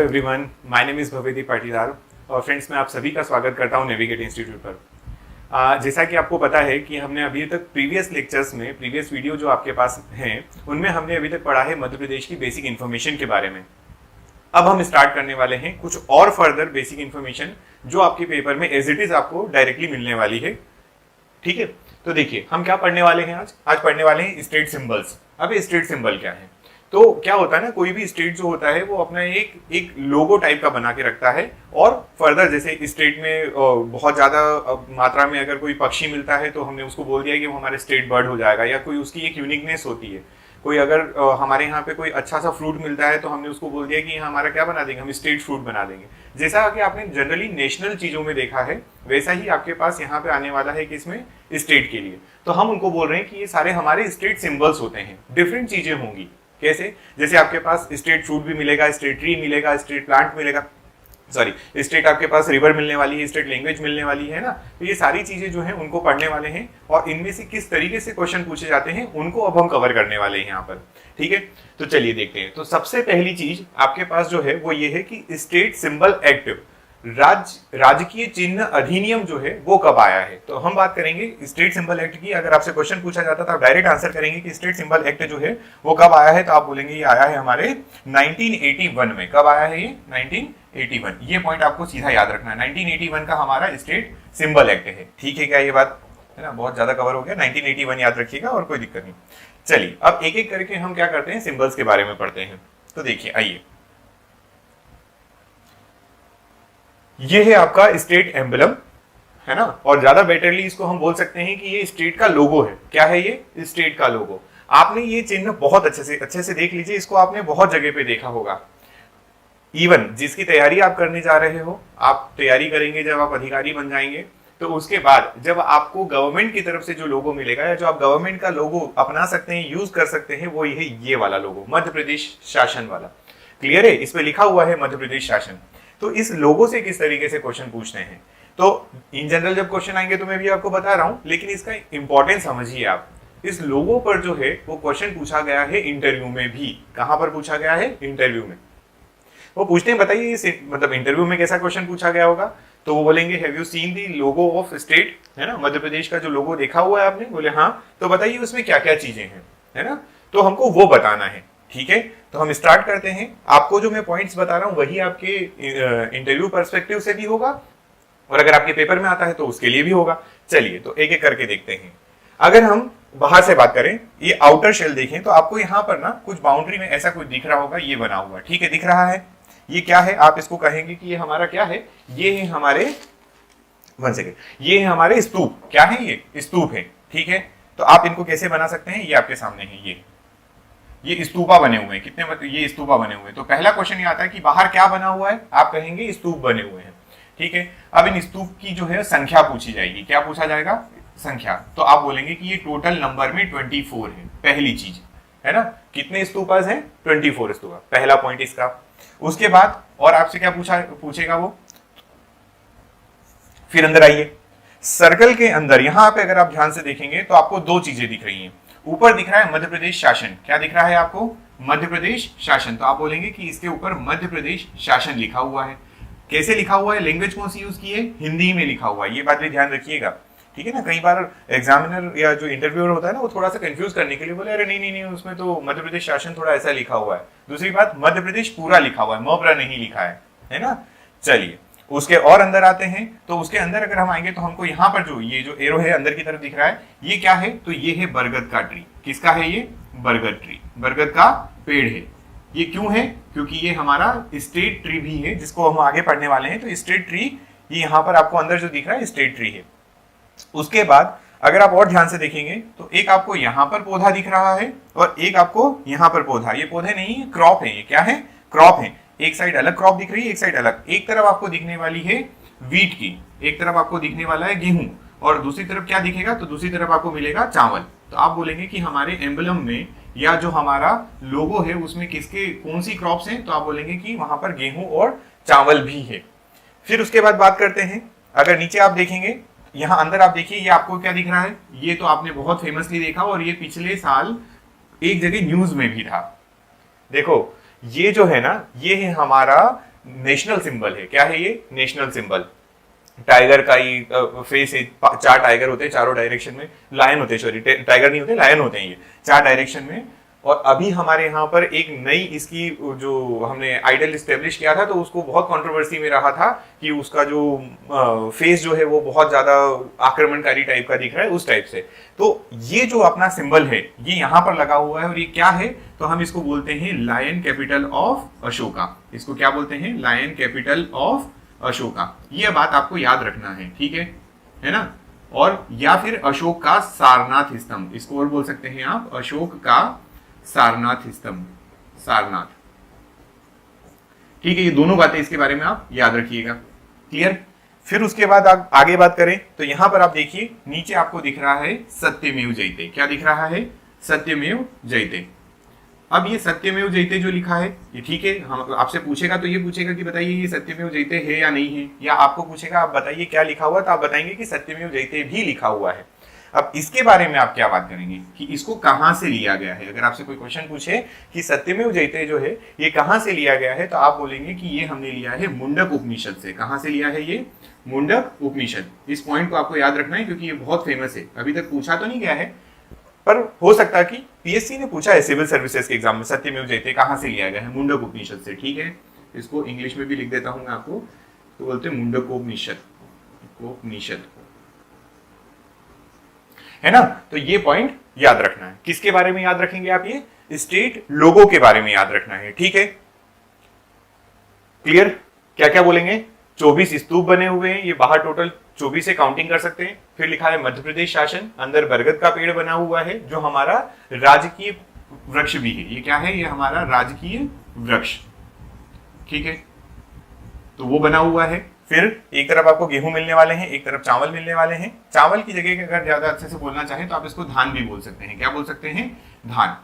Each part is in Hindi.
Everyone, my name is Bhavedi Patidar और फ्रेंड्स मैं आप सभी का स्वागत करता हूं नेविगेट इंस्टीट्यूट पर। जैसा कि आपको पता है कि हमने अभी तक प्रीवियस लेक्चर्स में प्रीवियस वीडियो जो आपके पास हैं उनमें हमने अभी तक पढ़ा है मध्य प्रदेश की बेसिक इन्फॉर्मेशन के बारे में। अब हम स्टार्ट करने वाले हैं कुछ और फर्दर बेसिक इन्फॉर्मेशन जो आपके पेपर में एज इट इज आपको डायरेक्टली मिलने वाली है। ठीक है, तो देखिए हम क्या पढ़ने वाले हैं आज पढ़ने वाले हैं स्टेट सिंबल्स। अब स्टेट सिंबल क्या है? तो क्या होता है ना, कोई भी स्टेट जो होता है वो अपना एक लोगो टाइप का बना के रखता है और फर्दर जैसे स्टेट में बहुत ज्यादा मात्रा में अगर कोई पक्षी मिलता है तो हमने उसको बोल दिया कि वो हमारे स्टेट बर्ड हो जाएगा, या कोई उसकी एक यूनिकनेस होती है। कोई अगर हमारे यहाँ पे कोई अच्छा सा फ्रूट मिलता है तो हमने उसको बोल दिया कि हमारा क्या बना देंगे, हम स्टेट फ्रूट बना देंगे। जैसा कि आपने जनरली नेशनल चीजों में देखा है वैसा ही आपके पास यहाँ पे आने वाला है कि इसमें स्टेट के लिए। तो हम उनको बोल रहे हैं कि ये सारे हमारे स्टेट सिंबल्स होते हैं। डिफरेंट चीजें होंगी। कैसे? जैसे आपके पास स्टेट फ्रूट भी मिलेगा, स्टेट ट्री मिलेगा, स्टेट प्लांट मिलेगा, सॉरी स्टेट आपके पास रिवर मिलने वाली है, स्टेट लैंग्वेज मिलने वाली है ना। तो ये सारी चीजें जो हैं उनको पढ़ने वाले हैं और इनमें से किस तरीके से क्वेश्चन पूछे जाते हैं उनको अब हम कवर करने वाले हैं यहाँ पर। ठीक है, तो चलिए देखते हैं। तो सबसे पहली चीज आपके पास जो है वो ये है कि स्टेट सिंबल एक्ट राजकीय चिन्ह अधिनियम जो है वो कब आया है। तो हम बात करेंगे स्टेट सिंबल एक्ट की। अगर आपसे क्वेश्चन पूछा जाता तो आप डायरेक्ट आंसर करेंगे कि स्टेट सिंबल एक्ट जो है वो कब आया है, तो आप बोलेंगे ये आया है हमारे 1981 में। कब आया है ये? 1981। ये पॉइंट आपको सीधा याद रखना है। 1981 का हमारा स्टेट सिंबल एक्ट है। ठीक है क्या ये बात है ना? बहुत ज्यादा कवर हो गया। 1981 याद रखिएगा और कोई दिक्कत नहीं। चलिए अब एक एक करके हम क्या करते हैं, सिंबल्स के बारे में पढ़ते हैं। तो देखिए आइए, ये है आपका स्टेट एम्बलम, है ना। और ज्यादा बेटरली इसको हम बोल सकते हैं कि ये स्टेट का लोगो है। क्या है ये? स्टेट का लोगो। आपने ये चिन्ह बहुत अच्छे से देख लीजिए, इसको आपने बहुत जगह पे देखा होगा। इवन जिसकी तैयारी आप करने जा रहे हो, आप तैयारी करेंगे जब आप अधिकारी बन जाएंगे, तो उसके बाद जब आपको गवर्नमेंट की तरफ से जो लोगो मिलेगा या जो आप गवर्नमेंट का लोगो अपना सकते हैं, यूज कर सकते हैं, वो ये वाला लोगो, मध्य प्रदेश शासन वाला। क्लियर है? इस पे लिखा हुआ है मध्य प्रदेश शासन। तो इस लोगो से किस तरीके से क्वेश्चन पूछते हैं, तो इन जनरल जब क्वेश्चन आएंगे तो मैं भी आपको बता रहा हूं, लेकिन इसका इंपॉर्टेंस समझिए आप। इस लोगो पर जो है वो क्वेश्चन पूछा गया है इंटरव्यू में भी। कहां पर पूछा गया है? इंटरव्यू में। वो पूछते हैं, बताइए मतलब इंटरव्यू में कैसा क्वेश्चन पूछा गया होगा। तो वो बोलेंगे have you seen the logo of state, है ना, मध्य प्रदेश का जो लोगो देखा हुआ है आपने? बोले हाँ। तो बताइए उसमें क्या क्या चीजें हैं, है ना। तो हमको वो बताना है। ठीक है, तो हम स्टार्ट करते हैं। आपको जो मैं पॉइंट्स बता रहा हूं वही आपके इंटरव्यू पर्सपेक्टिव से भी होगा और अगर आपके पेपर में आता है तो उसके लिए भी होगा। चलिए तो एक एक करके देखते हैं। अगर हम बाहर से बात करें, ये आउटर शेल देखें तो आपको यहाँ पर ना कुछ बाउंड्री में ऐसा कुछ दिख रहा होगा, ये बना हुआ। ठीक है, दिख रहा है। ये क्या है? आप इसको कहेंगे कि ये हमारा क्या है? ये है हमारे ये है हमारे स्तूप। क्या है? ये स्तूप है। ठीक है, तो आप इनको कैसे बना सकते हैं? ये आपके सामने है। ये स्तूपा बने हुए हैं। कितने? मतलब ये स्तूपा बने हुए हैं। तो पहला क्वेश्चन ये आता है कि बाहर क्या बना हुआ है? आप कहेंगे स्तूप बने हुए हैं। ठीक है, अब इन स्तूप की जो है संख्या पूछी जाएगी। क्या पूछा जाएगा? संख्या। तो आप बोलेंगे कि ये टोटल नंबर में 24 है। पहली चीज, है ना। कितने स्तूपास हैं? 24 स्तूपा। पहला पॉइंट इसका। उसके बाद और आपसे क्या पूछेगा वो? फिर अंदर आइए। सर्कल के अंदर यहां पे अगर आप ध्यान से देखेंगे तो आपको दो चीजें दिख रही हैं। ऊपर दिख रहा है मध्य प्रदेश शासन। क्या दिख रहा है आपको? मध्य प्रदेश शासन। तो आप बोलेंगे कि इसके ऊपर मध्य प्रदेश शासन लिखा हुआ है। कैसे लिखा हुआ है? लैंग्वेज कौन सी यूज की है? हिंदी में लिखा हुआ है। ये बात भी ध्यान रखिएगा। ठीक है ना, कई बार एग्जामिनर या जो इंटरव्यूअर होता है ना वो थोड़ा सा कंफ्यूज करने के लिए बोले अरे नहीं उसमें तो मध्य प्रदेश शासन थोड़ा ऐसा लिखा हुआ है। दूसरी बात, मध्य प्रदेश पूरा लिखा हुआ है, मप्र नहीं लिखा है ना। चलिए उसके और अंदर आते हैं। तो उसके अंदर अगर हम आएंगे तो हमको यहाँ पर ये जो एरो है अंदर की तरफ दिख रहा है, ये क्या है? तो ये है बरगद का ट्री। किसका है ये? बरगद ट्री। बरगद का पेड़ है। ये क्यों है? क्योंकि ये हमारा स्टेट ट्री भी है जिसको हम आगे पढ़ने वाले हैं। तो स्टेट ट्री ये यहाँ पर आपको अंदर जो दिख रहा है स्टेट ट्री है। उसके बाद अगर आप और ध्यान से देखेंगे तो एक आपको यहाँ पर पौधा दिख रहा है और एक आपको यहाँ पर पौधा। ये पौधे नहीं है, क्रॉप है। ये क्या है? क्रॉप है। एक साइड अलग क्रॉप दिख रही है, एक साइड अलग। एक तरफ आपको दिखने वाली है वीट की, एक तरफ आपको दिखने वाला है गेहूं, और दूसरी तरफ क्या दिखेगा? तो दूसरी तरफ आपको मिलेगा चावल। तो आप बोलेंगे कि हमारे एम्बलम में या जो हमारा लोगो है उसमें किसके कौन सी क्रॉप्स हैं? तो आप बोलेंगे कि वहां पर गेहूं और चावल भी है। फिर उसके बाद बात करते हैं, अगर नीचे आप देखेंगे यहाँ अंदर आप देखिए ये आपको क्या दिख रहा है? ये तो आपने बहुत फेमसली देखा और ये पिछले साल एक जगह न्यूज में भी था। देखो ये जो है ना, ये है हमारा नेशनल सिंबल है। क्या है ये? National symbol. टाइगर का ही फेस है, 4 टाइगर होते हैं चारों डायरेक्शन में, लायन होते हैं, सॉरी टाइगर नहीं होते, लायन होते हैं ये 4 डायरेक्शन में। और अभी हमारे यहाँ पर एक नई इसकी जो हमने आइडल स्टेब्लिश किया था तो उसको बहुत कंट्रोवर्सी में रहा था कि उसका जो फेस जो है वो बहुत ज्यादा आक्रमणकारी टाइप का दिख रहा है, उस टाइप से। तो ये जो अपना सिंबल है ये यहाँ पर लगा हुआ है और ये क्या है? तो हम इसको बोलते हैं लायन कैपिटल ऑफ अशोका। इसको क्या बोलते हैं? Lion capital of Ashoka. ये बात आपको याद रखना है, ठीक है ना? और या फिर अशोक का सारनाथ स्तंभ, इसको और बोल सकते हैं आप अशोक का सारनाथ स्तंभ, सारनाथ। ठीक है, ये दोनों बातें इसके बारे में आप याद रखिएगा। क्लियर? फिर उसके बाद आगे बात करें तो यहां पर आप देखिए नीचे आपको दिख रहा है सत्यमेव जयते। क्या दिख रहा है? सत्यमेव जयते। अब ये सत्यमेव जयते जो लिखा है ये ठीक है, हम आपसे पूछेगा तो ये पूछेगा कि बताइए ये सत्यमेव जयते है या नहीं है, या आपको पूछेगा आप बताइए क्या लिखा हुआ, तो आप बताएंगे कि सत्यमेव जयते भी लिखा हुआ है। अब इसके बारे में आप क्या बात करेंगे कि इसको कहां से लिया गया है? अगर आपसे कोई क्वेश्चन पूछे कि सत्यमेव जयते जो है ये कहां से लिया गया है, तो आप बोलेंगे कि ये हमने लिया है मुंडक उपनिषद से। कहां से लिया है ये? मुंडक उपनिषद। इस पॉइंट को आपको याद रखना है क्योंकि ये बहुत फेमस है, अभी तक पूछा तो नहीं गया है पर हो सकता है कि पीएससी ने पूछा है सिविल सर्विसेज के एग्जाम में, सत्यमेव जयते कहां से लिया गया है? मुंडक उपनिषद से। ठीक है, इसको इंग्लिश में भी लिख देता हूं मैं आपको, तो बोलते हैं मुंडकोपनिषद, उपनिषद, है ना? तो ये पॉइंट याद रखना है। किसके बारे में याद रखेंगे आप? ये स्टेट लोगो के बारे में याद रखना है। ठीक है, क्लियर? क्या क्या बोलेंगे? 24 स्तूप बने हुए हैं, ये बाहर टोटल 24 से काउंटिंग कर सकते हैं। फिर लिखा है मध्य प्रदेश शासन, अंदर बरगद का पेड़ बना हुआ है जो हमारा राजकीय वृक्ष भी है। ये क्या है? ये हमारा राजकीय वृक्ष। ठीक है, तो वो बना हुआ है। फिर एक तरफ आपको गेहूं मिलने वाले हैं, एक तरफ चावल मिलने वाले हैं। चावल की जगह अगर ज्यादा अच्छे से बोलना चाहें तो आप इसको धान भी बोल सकते हैं। क्या बोल सकते हैं? धान।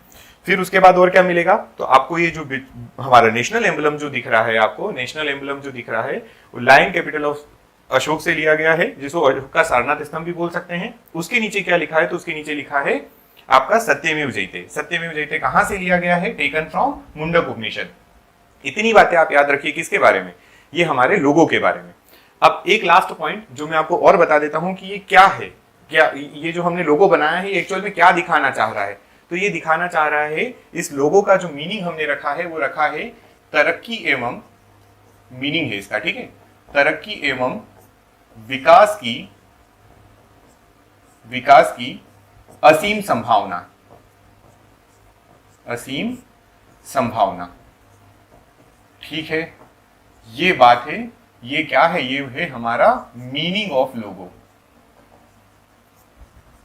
फिर उसके बाद और क्या मिलेगा? तो आपको ये जो हमारा नेशनल एम्बलम जो दिख रहा है, आपको नेशनल एम्बलम जो दिख रहा है वो लायन कैपिटल ऑफ अशोक से लिया गया है, जिसको अशोक का सारनाथ स्तंभ भी बोल सकते हैं। उसके नीचे क्या लिखा है? तो उसके नीचे लिखा है आपका सत्यमेव जयते। सत्यमेव जयते कहां से लिया गया है? टेकन फ्रॉम मुंडक उपनिषद। इतनी बातें आप याद रखिए। किसके बारे में? ये हमारे लोगों के बारे में। अब एक लास्ट पॉइंट जो मैं आपको और बता देता हूं कि ये क्या है, क्या ये जो हमने लोगो बनाया है ये एक्चुअल में क्या दिखाना चाह रहा है? तो ये दिखाना चाह रहा है, इस लोगो का जो मीनिंग हमने रखा है वो रखा है तरक्की एवं, मीनिंग है इसका, ठीक है, तरक्की एवं विकास की असीम संभावना, असीम संभावना। ठीक है, ये बात है। ये क्या है? ये है हमारा मीनिंग ऑफ लोगो।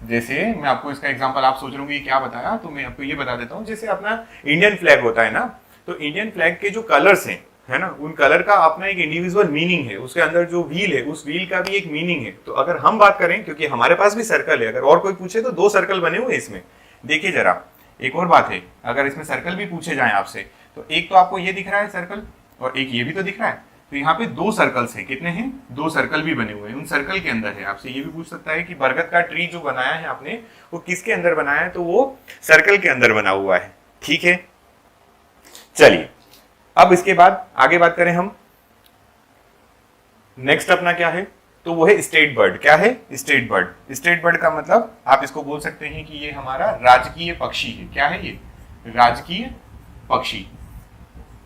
जैसे मैं आपको इसका एग्जांपल, आप सोच रहे होंगे क्या बताया, तो मैं आपको ये बता देता हूं। जैसे अपना इंडियन फ्लैग होता है ना, तो इंडियन फ्लैग के जो कलर्स हैं, है ना, उन कलर का अपना एक इंडिविजुअल मीनिंग है। उसके अंदर जो व्हील है उस व्हील का भी एक मीनिंग है। तो अगर हम बात करें, क्योंकि हमारे पास भी सर्कल है, अगर और कोई पूछे तो 2 सर्कल बने हुए इसमें। देखिए जरा, एक और बात है, अगर इसमें सर्कल भी पूछे जाए आपसे, तो एक तो आपको ये दिख रहा है सर्कल और एक ये भी तो दिख रहा है। तो यहाँ पे 2 सर्कल्स हैं। कितने हैं? 2 सर्कल भी बने हुए हैं। उन सर्कल के अंदर है, आपसे ये भी पूछ सकता है कि बरगद का ट्री जो बनाया है आपने वो किसके अंदर बनाया है? तो वो सर्कल के अंदर बना हुआ है। ठीक है, चलिए अब इसके बाद आगे बात करें हम। नेक्स्ट अपना क्या है? तो वो है स्टेट बर्ड। क्या है? State bird. स्टेट बर्ड का मतलब आप इसको बोल सकते हैं कि ये हमारा राजकीय पक्षी है। क्या है ये? राजकीय पक्षी।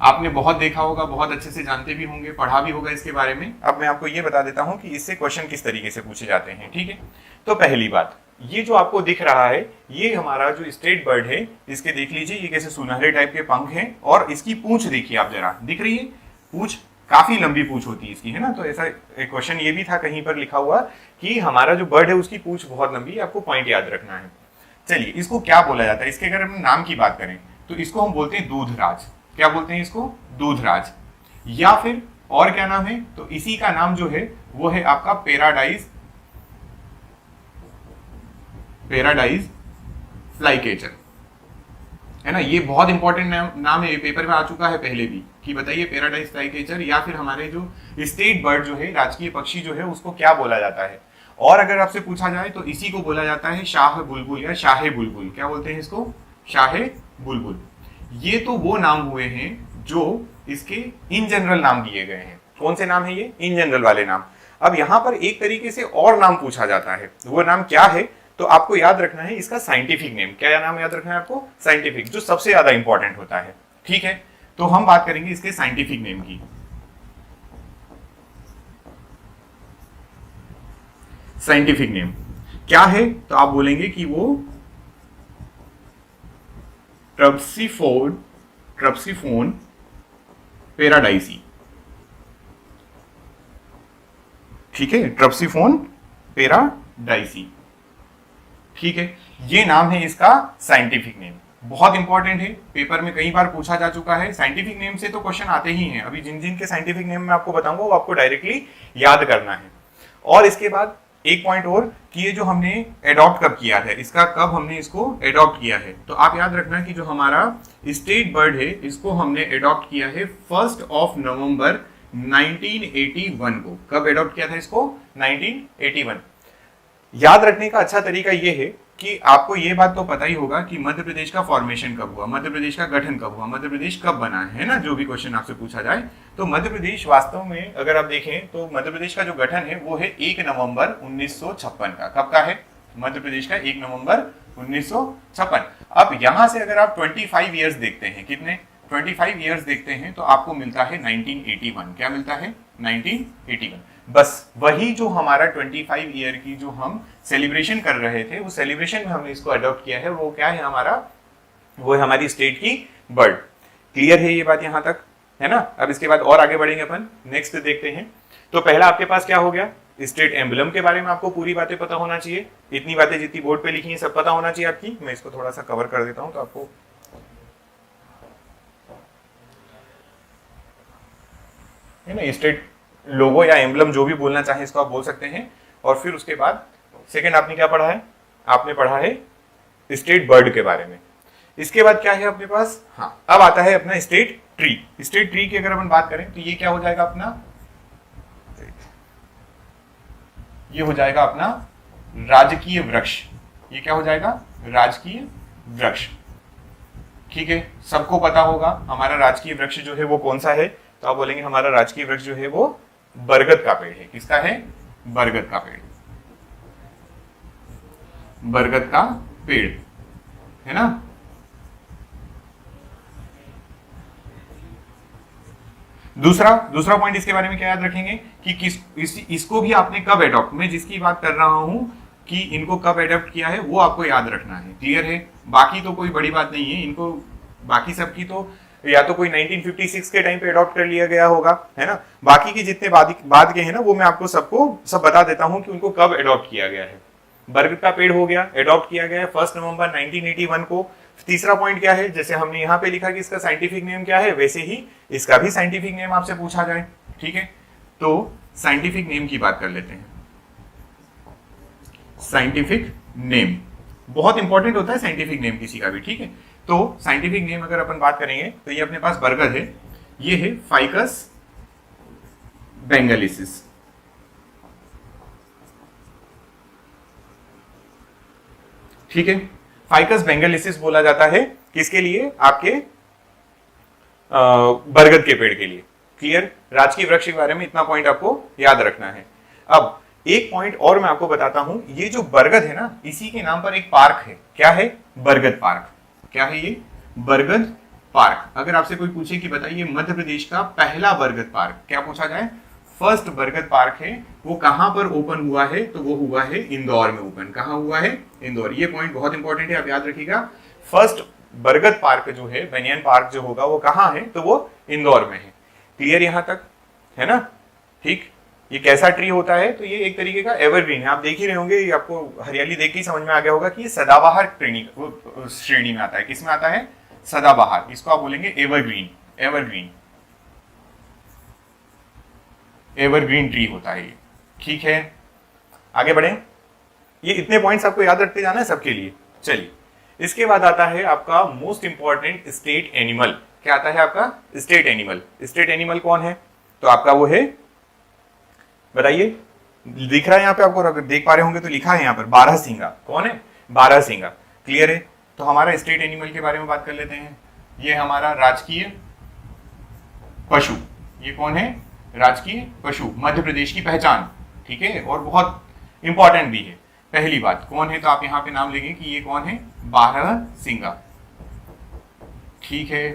आपने बहुत देखा होगा, बहुत अच्छे से जानते भी होंगे, पढ़ा भी होगा इसके बारे में। अब मैं आपको ये बता देता हूं कि इससे क्वेश्चन किस तरीके से पूछे जाते हैं। ठीक है, तो पहली बात, ये जो आपको दिख रहा है ये हमारा जो स्टेट बर्ड है, इसके देख लीजिए ये कैसे सुनहरे टाइप के पंख हैं और इसकी पूंछ देखिए आप जरा, दिख रही है पूंछ? काफी लंबी पूंछ होती है इसकी, है ना। तो ऐसा एक क्वेश्चन ये भी था कहीं पर लिखा हुआ कि हमारा जो बर्ड है उसकी पूंछ बहुत लंबी है, आपको पॉइंट याद रखना है। चलिए, इसको क्या बोला जाता है? इसके अगर हम नाम की बात करें तो इसको हम बोलते हैं दूधराज। क्या बोलते हैं इसको? दूधराज। या फिर और क्या नाम है? तो इसी का नाम जो है वो है आपका पैराडाइज फ्लाईकेचर, है ना। ये बहुत इंपॉर्टेंट नाम है, पेपर में आ चुका है पहले भी कि बताइए पैराडाइज फ्लाईकेचर या फिर हमारे जो स्टेट बर्ड जो है, राजकीय पक्षी जो है, उसको क्या बोला जाता है। और अगर आपसे पूछा जाए तो इसी को बोला जाता है शाह बुलबुल या शाहे बुलबुल। क्या बोलते हैं इसको? शाहे बुलबुल। ये तो वो नाम हुए हैं जो इसके इन जनरल नाम दिए गए हैं। कौन से नाम है ये? इन जनरल वाले नाम। अब यहां पर एक तरीके से और नाम पूछा जाता है, वो नाम क्या है? तो आपको याद रखना है इसका साइंटिफिक नेम। क्या नाम याद रखना है आपको? साइंटिफिक, जो सबसे ज्यादा इंपॉर्टेंट होता है। ठीक है, तो हम बात करेंगे इसके साइंटिफिक नेम की। साइंटिफिक नेम क्या है? तो आप बोलेंगे कि वो ट्रप्सिफोन पेराडाइसी। ठीक है, ट्रप्सिफोन पेराडाइसी। ठीक है, ये नाम है इसका साइंटिफिक नेम। बहुत इंपॉर्टेंट है, पेपर में कई बार पूछा जा चुका है। साइंटिफिक नेम से तो क्वेश्चन आते ही हैं। अभी जिन जिन के साइंटिफिक नेम मैं आपको बताऊंगा वो आपको डायरेक्टली याद करना है। और इसके बाद एक पॉइंट और कि ये जो हमने एडॉप्ट कब किया है, इसका कब हमने इसको एडॉप्ट किया है, तो आप याद रखना कि जो हमारा स्टेट बर्ड है इसको हमने एडॉप्ट किया है 1 नवंबर 1981 को। कब एडॉप्ट किया था इसको? 1981। याद रखने का अच्छा तरीका ये है कि आपको ये बात तो पता ही होगा कि मध्य प्रदेश का फॉर्मेशन कब हुआ, मध्य प्रदेश का गठन कब हुआ, मध्य प्रदेश कब बना है ना, जो भी क्वेश्चन आपसे पूछा जाए। तो मध्य प्रदेश वास्तव में अगर आप देखें तो मध्य प्रदेश का जो गठन है वो है 1 नवंबर 1956 का। कब का है? मध्य प्रदेश का 1 नवंबर 1956। अब यहां से अगर आप 25 ईयर्स देखते हैं, कितने? 25 ईयर्स देखते हैं तो आपको मिलता है 1981। क्या मिलता है? 1981। बस वही जो हमारा 25 ईयर की जो हम सेलिब्रेशन कर रहे थे, उस सेलिब्रेशन में हमने इसको अडॉप्ट किया है। वो क्या है हमारा? वो है हमारी स्टेट की बर्ड। क्लियर है ये बात यहां तक, है ना? अब इसके बाद और आगे बढ़ेंगे अपन, नेक्स्ट देखते हैं। तो पहला आपके पास क्या हो गया? स्टेट एम्बलम के बारे में आपको पूरी बातें पता होना चाहिए। इतनी बातें जितनी बोर्ड पे लिखी है सब पता होना चाहिए आपकी। मैं इसको थोड़ा सा कवर कर देता हूं तो आपको है ना, स्टेट लोगो या एम्बलम जो भी बोलना चाहे इसको आप बोल सकते हैं। और फिर उसके बाद सेकंड आपने क्या पढ़ा है? आपने पढ़ा है स्टेट बर्ड के बारे में। इसके बाद क्या है अपने पास? हाँ, अब आता है अपना स्टेट ट्री। स्टेट ट्री की अगर अपन बात करें तो ये क्या हो जाएगा अपना? ये हो जाएगा अपना राजकीय वृक्ष। ये क्या हो जाएगा? राजकीय वृक्ष। ठीक है, सबको पता होगा हमारा राजकीय वृक्ष जो है वो कौन सा है? तो आप बोलेंगे हमारा राजकीय वृक्ष जो है वो बरगद का पेड़ है। किसका है? बरगद का पेड़। बरगद का पेड़ है ना। दूसरा पॉइंट इसके बारे में क्या याद रखेंगे कि इसको भी आपने कब एडॉप्ट, मैं जिसकी बात कर रहा हूं कि इनको कब एडॉप्ट किया है वो आपको याद रखना है। क्लियर है? बाकी तो कोई बड़ी बात नहीं है, इनको बाकी सबकी तो या तो कोई 1956 के टाइम पे अडॉप्ट कर लिया गया होगा, है ना। बाकी के जितने बाद के हैं ना वो मैं आपको सब बता देता हूं कि उनको कब अडॉप्ट किया गया है। बरगद का पेड़ हो गया, अडॉप्ट किया गया है 1 नवंबर 1981 को। तीसरा पॉइंट क्या है? जैसे हमने यहाँ पे लिखा कि इसका साइंटिफिक नेम क्या है, वैसे ही इसका भी साइंटिफिक नेम आपसे पूछा जाए। ठीक है, तो साइंटिफिक नेम की बात कर लेते हैं। साइंटिफिक नेम बहुत इंपॉर्टेंट होता है, साइंटिफिक नेम किसी का भी। ठीक है, तो साइंटिफिक नेम अगर अपन बात करेंगे तो ये अपने पास बरगद है, ये है फाइकस बेंगलिसिस। ठीक है, फाइकस बेंगलिसिस बोला जाता है किसके लिए? आपके बरगद के पेड़ के लिए। क्लियर? राजकीय वृक्ष के बारे में इतना पॉइंट आपको याद रखना है। अब एक पॉइंट और मैं आपको बताता हूं, ये जो बरगद है ना, इसी के नाम पर एक पार्क है। क्या है? बरगद पार्क। क्या है ये? बरगद पार्क। अगर आपसे कोई पूछे कि बताइए मध्य प्रदेश का पहला बरगद पार्क, क्या पूछा जाए? फर्स्ट बरगद पार्क है वो कहां पर ओपन हुआ है? तो वो हुआ है इंदौर में ओपन। कहां हुआ है? इंदौर। ये पॉइंट बहुत इंपॉर्टेंट है, आप याद रखिएगा। फर्स्ट बरगद पार्क जो है, बेनियन पार्क जो होगा वो कहां है? तो वो इंदौर में है। क्लियर यहां तक, है ना? ठीक, ये कैसा ट्री होता है? तो ये एक तरीके का एवरग्रीन है। आप देख ही रहे होंगे, ये आपको हरियाली देख के समझ में आ गया होगा कि ये सदाबहार श्रेणी में आता है। किस में आता है? सदाबहार। इसको आप बोलेंगे एवरग्रीन। एवरग्रीन, एवरग्रीन ट्री होता है ये। ठीक है, आगे बढ़े। ये इतने पॉइंट्स आपको याद रखते जाना है सबके लिए। चलिए, इसके बाद आता है आपका मोस्ट इंपॉर्टेंट स्टेट एनिमल। क्या आता है आपका? State animal. स्टेट एनिमल कौन है? तो आपका वो है, बताइए, दिख रहा है यहाँ पे आपको, अगर देख पा रहे होंगे तो लिखा है यहाँ पर बारहसिंगा। कौन है? बारहसिंगा। क्लियर है? तो हमारा स्टेट एनिमल के बारे में बात कर लेते हैं। ये हमारा राजकीय पशु, ये कौन है? राजकीय पशु, मध्य प्रदेश की पहचान, ठीक है, और बहुत इंपॉर्टेंट भी है। पहली बात कौन है, तो आप यहां पे नाम लेंगे कि ये कौन है? बारहसिंगा, ठीक है,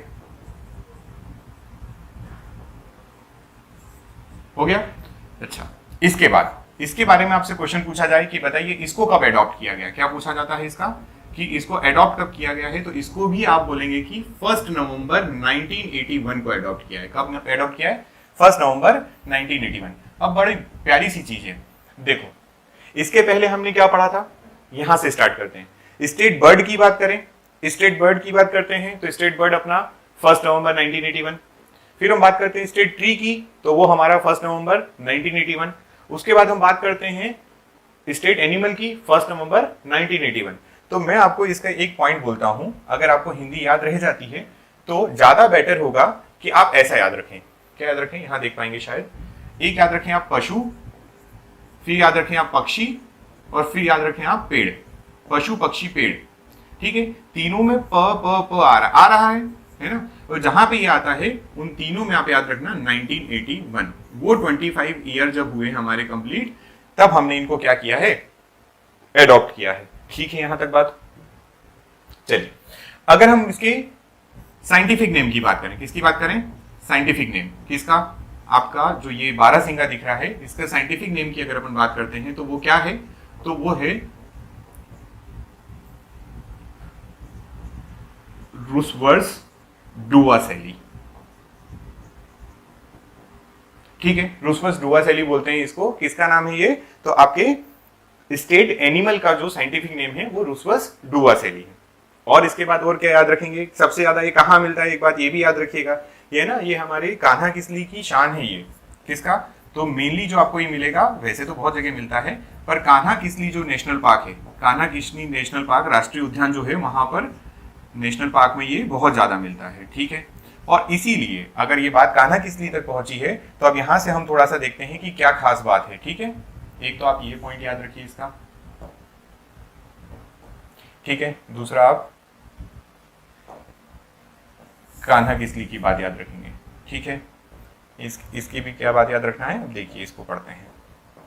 हो गया। अच्छा, इसके बाद इसके बारे में आपसे क्वेश्चन पूछा जाए कि बताइए इसको कब एडॉप्ट किया गया, क्या पूछा जाता है इसका कि इसको एडॉप्ट कब किया गया है, तो इसको भी आप बोलेंगे कि 1 नवंबर 1981 को एडॉप्ट किया है। कब एडॉप्ट किया है? 1 नवंबर 1981। अब बड़ी प्यारी सी चीज है, देखो इसके पहले हमने क्या पढ़ा था, यहां से स्टार्ट करते हैं। स्टेट बर्ड की बात करें, स्टेट बर्ड की बात करते हैं तो स्टेट बर्ड अपना 1 नवंबर 1981। फिर हम बात करते हैं स्टेट ट्री की, तो वो हमारा 1 नवंबर 1981। उसके बाद हम बात करते हैं स्टेट एनिमल की 1 नवंबर 1981। तो मैं आपको इसका एक पॉइंट बोलता हूं, अगर आपको हिंदी याद रह जाती है तो ज्यादा बेटर होगा कि आप ऐसा याद रखें। क्या याद रखें? यहां देख पाएंगे शायद। एक याद रखें आप पशु, फिर याद रखें आप पक्षी, और फिर याद रखें आप पेड़। पशु, पक्षी, पेड़, ठीक है। तीनों में प आ रहा है ना। और जहां पे ये आता है उन तीनों में आप याद रखना 1981, वो 25 ईयर जब हुए हमारे कंप्लीट, तब हमने इनको क्या किया है? एडॉप्ट किया है। ठीक है, यहां तक बात। चलिए, अगर हम इसके साइंटिफिक नेम की बात करें, किसकी बात करें? साइंटिफिक नेम किसका? आपका जो ये बारहसिंगा दिख रहा है, इसका साइंटिफिक नेम की अगर अपन बात करते हैं तो वो क्या है? तो वो है रुस्वर्स डुआसेली, ठीक है, रुस्वर्स डुआसेली बोलते हैं इसको। किसका नाम है ये? तो आपके स्टेट एनिमल का जो साइंटिफिक नेम है वो रुस्वर्स डुआसेली है। और इसके बाद और क्या याद रखेंगे? सबसे ज्यादा ये कहाँ मिलता है, एक बात ये भी याद रखिएगा, ये ना ये हमारे कान्हा किसली की शान है। ये किसका? तो मेनली जो आपको ये मिलेगा, वैसे तो बहुत जगह मिलता है, पर कान्हा किसली जो नेशनल पार्क है, कान्हा किसली नेशनल पार्क, राष्ट्रीय उद्यान जो है, वहां पर नेशनल पार्क में ये बहुत ज्यादा मिलता है, ठीक है। और इसीलिए अगर ये बात कान्हा किसली तक पहुंची है तो अब यहां से हम थोड़ा सा देखते हैं कि क्या खास बात है, ठीक है। एक तो आप ये पॉइंट याद रखिए इसका, ठीक है। दूसरा आप कान्हा किसली की बात याद रखेंगे, ठीक है। इसकी भी क्या बात याद रखना है, देखिए इसको पढ़ते हैं,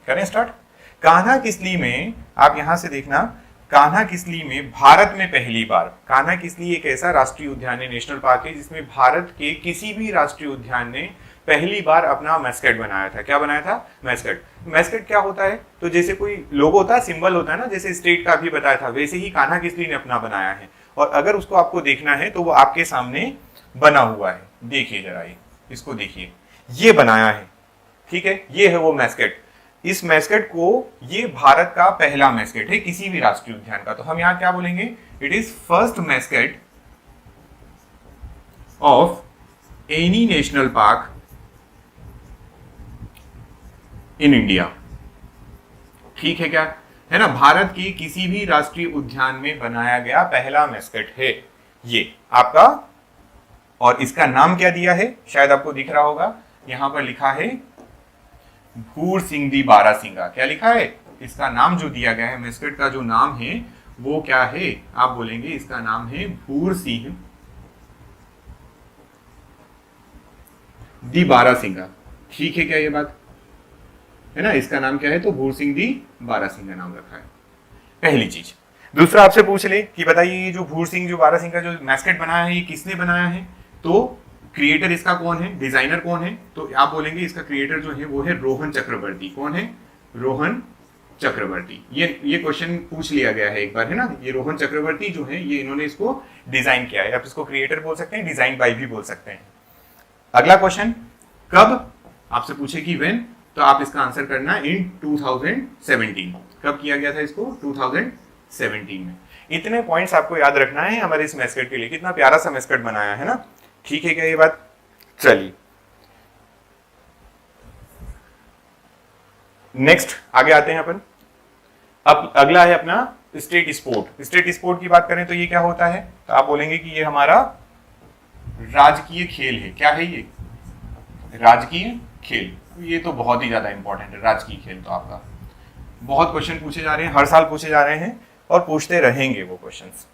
करें स्टार्ट। कान्हा किसली में आप यहां से देखना, कान्हा किसली में भारत में पहली बार, कान्हा किसली एक ऐसा राष्ट्रीय उद्यान है, नेशनल पार्क है, जिसमें भारत के किसी भी राष्ट्रीय उद्यान ने पहली बार अपना मैस्कट बनाया था। क्या बनाया था? मैस्कट। मैस्कट क्या होता है? तो जैसे कोई लोगो होता है, सिंबल होता है ना, जैसे स्टेट का भी बताया था, वैसे ही कान्हा किसली ने अपना बनाया है। और अगर उसको आपको देखना है तो वो आपके सामने बना हुआ है, देखिए जरा, ये इसको देखिए, ये बनाया है, ठीक है, ये है वो मैस्कट। इस मैस्कट को, ये भारत का पहला मैस्कट है किसी भी राष्ट्रीय उद्यान का। तो हम यहां क्या बोलेंगे? It is first mascot of any national park in India, ठीक है, क्या है ना, भारत के किसी भी राष्ट्रीय उद्यान में बनाया गया पहला मैस्कट है ये आपका। और इसका नाम क्या दिया है, शायद आपको दिख रहा होगा, यहां पर लिखा है भूर सिंह दी बारहसिंगा। क्या लिखा है? इसका नाम जो दिया गया है, मैस्कट का जो नाम है वो क्या है? आप बोलेंगे इसका नाम है भूर सिंह दी बारहसिंगा, ठीक है, क्या ये बात है ना। इसका नाम क्या है? तो भूर सिंह दी बारहसिंगा नाम रखा है, पहली चीज। दूसरा आपसे पूछ ले कि बताइए ये जो भूर सिंह जो बारहसिंगा जो मैस्कट बनाया है, ये किसने बनाया है? तो क्रिएटर इसका कौन है, डिजाइनर कौन है? तो आप बोलेंगे इसका क्रिएटर जो है वो है रोहन चक्रवर्ती। कौन है? रोहन चक्रवर्ती। ये क्वेश्चन पूछ लिया गया है एक बार, है ना। ये रोहन चक्रवर्ती जो है, ये इन्होंने इसको डिजाइन किया है। आप इसको क्रिएटर बोल सकते हैं, डिजाइन बाय भी बोल सकते हैं। अगला क्वेश्चन, कब आपसे पूछे कि व्हेन, तो आप इसका आंसर करना इन 2017। कब किया गया था इसको? 2017 में। इतने पॉइंट्स आपको याद रखना है हमारे इस मैस्कट के लिए। कितना प्यारा सा मैस्कट बनाया है ना, ठीक है, क्या ये बात। चलिए नेक्स्ट आगे आते हैं अपन। अब अगला है अपना स्टेट स्पोर्ट। स्टेट स्पोर्ट की बात करें तो ये क्या होता है? तो आप बोलेंगे कि ये हमारा राजकीय खेल है। क्या है ये? राजकीय खेल। ये तो बहुत ही ज्यादा इंपॉर्टेंट है, राजकीय खेल। तो आपका बहुत क्वेश्चन पूछे जा रहे हैं, हर साल पूछे जा रहे हैं और पूछते रहेंगे वो क्वेश्चंस।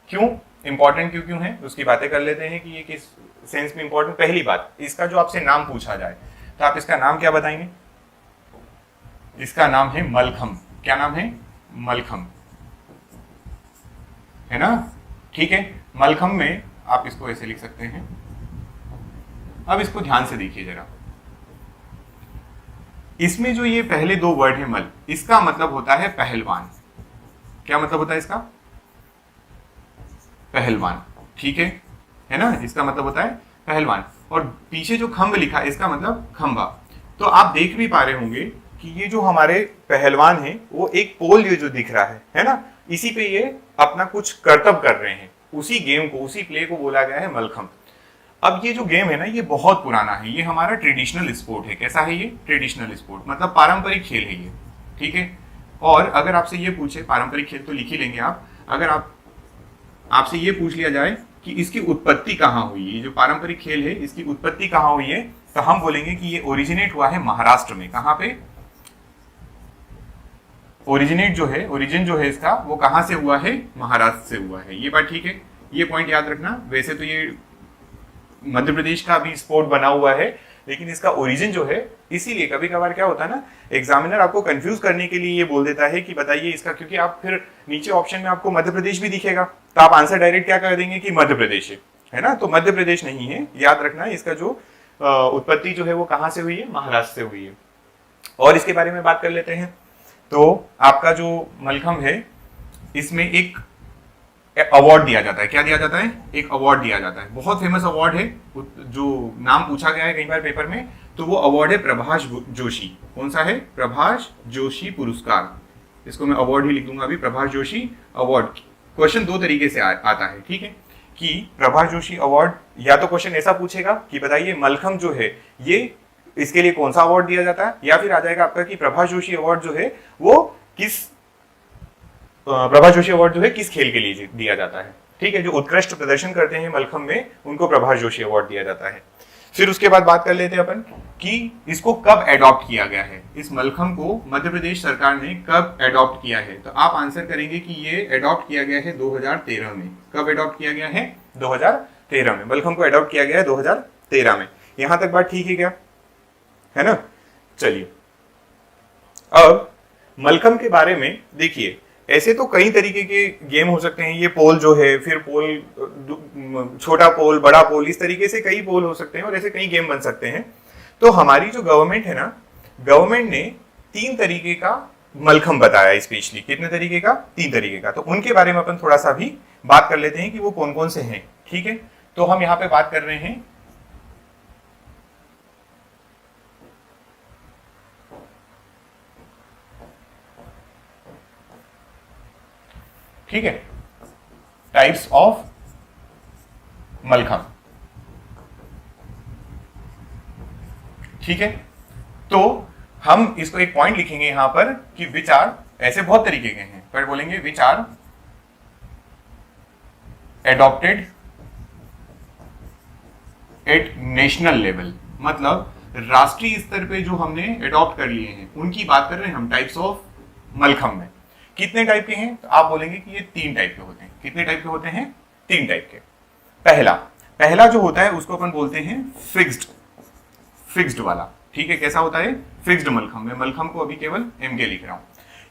क्यों इंपॉर्टेंट, क्यों है उसकी बातें कर लेते हैं कि ये किस सेंस में इंपॉर्टेंट, पहली बात इसका जो आपसे नाम पूछा जाए तो आप इसका नाम क्या बताएंगे? इसका नाम है मलखम। क्या नाम है? मलखम, है ना? ठीक है, मलखम में आप इसको ऐसे लिख सकते हैं। अब इसको ध्यान से देखिए जरा, इसमें जो ये पहले दो वर्ड है मल, इसका मतलब होता है पहलवान। क्या मतलब होता है इसका? पहलवान, ठीक है ना? इसका मतलब होता है पहलवान। और पीछे जो खम्ब लिखा है इसका मतलब खंबा। तो आप देख भी पा रहे होंगे कि ये जो हमारे पहलवान है वो एक पोल ये जो दिख रहा है ना, इसी पे ये अपना कुछ करतब कर रहे हैं। उसी गेम को, उसी प्ले को बोला गया है मलखम। अब ये जो गेम है ना, ये बहुत पुराना है, ये हमारा ट्रेडिशनल स्पोर्ट है। कैसा है ये? ट्रेडिशनल स्पोर्ट, मतलब पारंपरिक खेल है ये, ठीक है। और अगर आपसे ये पूछे, पारंपरिक खेल तो लिख ही लेंगे आप, अगर आपसे ये पूछ लिया जाए कि इसकी उत्पत्ति कहाँ हुई, ये जो पारंपरिक खेल है इसकी उत्पत्ति कहाँ हुई है, तो हम बोलेंगे कि ये ओरिजिनेट हुआ है महाराष्ट्र में। कहाँ पे? ओरिजिनेट जो है, ओरिजिन जो है इसका, वो कहाँ से हुआ है? महाराष्ट्र से हुआ है। ये बात ठीक है, ये पॉइंट याद रखना। वैसे तो ये मध्य प्रदेश का भी स्पोर्ट बना हुआ है, लेकिन इसका ओरिजिन जो है, इसीलिए कभी कभार क्या होता है ना, एग्जामिनर आपको कंफ्यूज करने के लिए ये बोल देता है कि बताइए इसका, क्योंकि आप फिर नीचे ऑप्शन में आपको मध्य प्रदेश भी दिखेगा, तो आप आंसर डायरेक्ट क्या कर देंगे कि मध्य प्रदेश है ना? तो मध्य प्रदेश नहीं है, याद रखना। इसका जो उत्पत्ति जो है वो कहाँ से हुई है? महाराष्ट्र से हुई है। और इसके बारे में बात कर लेते हैं। तो आपका जो मलखम है, इसमें एक अवार्ड दिया जाता है। क्या दिया जाता है? एक अवार्ड दिया जाता है, बहुत फेमस अवार्ड है, जो नाम पूछा गया है कई बार पेपर में। तो वो अवार्ड है प्रभाष जोशी। कौन सा है? प्रभाष जोशी पुरस्कार। इसको मैं अवार्ड ही लिख दूंगा अभी, प्रभाष जोशी अवार्ड। क्वेश्चन दो तरीके से आता है, ठीक है, कि प्रभाष जोशी अवार्ड, या तो क्वेश्चन ऐसा पूछेगा कि बताइए मलखम जो है ये, इसके लिए कौन सा अवार्ड दिया जाता है, या फिर आ जाएगा आपका कि प्रभाष जोशी अवार्ड जो है वो प्रभाष जोशी अवार्ड जो है किस खेल के लिए दिया जाता है, ठीक है। जो उत्कृष्ट प्रदर्शन करते हैं मलखम में, उनको प्रभाष जोशी अवार्ड दिया जाता है। फिर उसके बाद बात कर लेते हैं अपन कि इसको कब एडॉप्ट किया गया है, इस मलखम को मध्य प्रदेश सरकार ने कब एडॉप्ट किया है। तो आप आंसर करेंगे कि ये एडॉप्ट किया गया है 2013 में। कब एडॉप्ट किया गया है? 2013 में। मलखम को एडॉप्ट किया गया है 2013 में। यहां तक बात ठीक है क्या? है ना? चलिए, अब मलखम के बारे में देखिए, ऐसे तो कई तरीके के गेम हो सकते हैं। ये पोल जो है, फिर पोल, छोटा पोल, बड़ा पोल, इस तरीके से कई पोल हो सकते हैं और ऐसे कई गेम बन सकते हैं। तो हमारी जो गवर्नमेंट है ना, गवर्नमेंट ने 3 तरीके का मलखम बताया स्पेशली। कितने तरीके का? 3 तरीके का। तो उनके बारे में अपन थोड़ा सा भी बात कर लेते हैं कि वो कौन कौन से हैं, ठीक है। तो हम यहाँ पे बात कर रहे हैं ठीक है, टाइप्स ऑफ मलखम, ठीक है। तो हम इसको एक पॉइंट लिखेंगे यहां पर कि विच आर, ऐसे बहुत तरीके के हैं, पर बोलेंगे which are adopted at national level, मतलब राष्ट्रीय स्तर पे जो हमने एडॉप्ट कर लिए हैं उनकी बात कर रहे हैं हम, टाइप्स ऑफ मलखम में। कितने टाइप के हैं? तो आप बोलेंगे कि ये 3 टाइप के होते हैं। कितने टाइप के होते हैं? 3 टाइप के। पहला जो होता है उसको अपन बोलते हैं फिक्स्ड वाला, ठीक है। कैसा होता है? फिक्स्ड मलखम। मैं मलखम को अभी केवल MK लिख रहा हूं।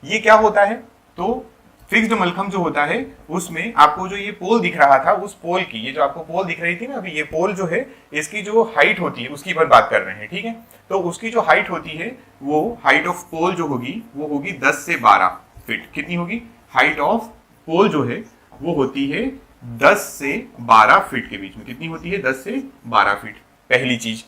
ये क्या होता है? तो फिक्स्ड मलखम जो होता है उसमें आपको जो ये पोल दिख रहा था, उस पोल की, ये जो आपको पोल दिख रही थी ना अभी, ये पोल जो है इसकी जो हाइट होती है उसकी पर बात कर रहे हैं, ठीक है। तो उसकी जो हाइट होती है, वो हाइट ऑफ पोल जो होगी वो होगी 10 से 12 फीट। कितनी होगी? हाइट ऑफ पोल जो है वो होती है 10 से 12 फीट के बीच में। कितनी होती है? 10 से 12 फीट। पहली चीज,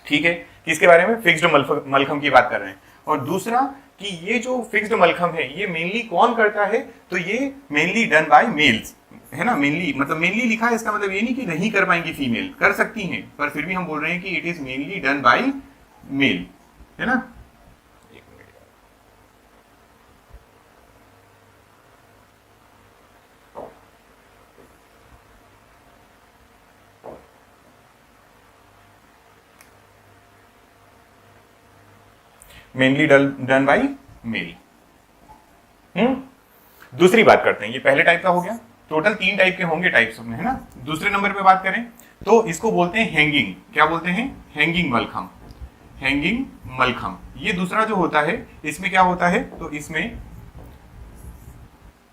ठीक है। किसके बारे में? फिक्स्ड मलखम की बात कर रहे हैं। और दूसरा कि ये जो फिक्स्ड मलखम है ये मेनली कौन करता है? तो ये मेनली डन बाय मेल्स, है ना। मेनली मतलब मेनली लिखा है, इसका मतलब ये नहीं कि नहीं कर पाएंगी फीमेल, कर सकती हैं, पर फिर भी हम बोल रहे हैं कि it is mainly done by mail, है ना। Mainly done by mail. दूसरी बात करते हैं, ये पहले टाइप का हो गया। टोटल 3 टाइप के होंगे टाइप्स में, है ना। दूसरे नंबर पे बात करें तो इसको बोलते हैं हैंगिंग, क्या बोलते हैं, हैंगिंग मलखम, हैंगिंग मलखम। ये दूसरा जो होता है इसमें क्या होता है, तो इसमें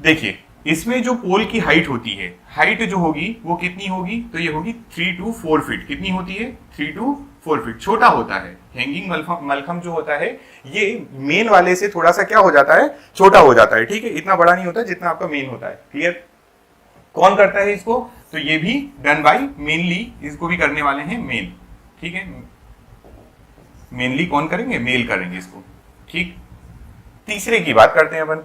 देखिए इसमें जो पोल की हाइट होती है, हाइट जो होगी वो कितनी होगी, तो ये होगी 3 to 4 फीट। कितनी होती है, 3 to 4 फीट। छोटा होता है हैंगिंग मलखम जो होता है ये मेन वाले से थोड़ा सा क्या हो जाता है, छोटा हो जाता है, ठीक है, इतना बड़ा नहीं होता जितना आपका मेन होता है। क्लियर। कौन करता है इसको, तो ये भी डन बाय मेनली, इसको भी करने वाले हैं मेल, ठीक है, मेनली कौन करेंगे, मेल करेंगे इसको, ठीक। तीसरे की बात करते हैं अपन।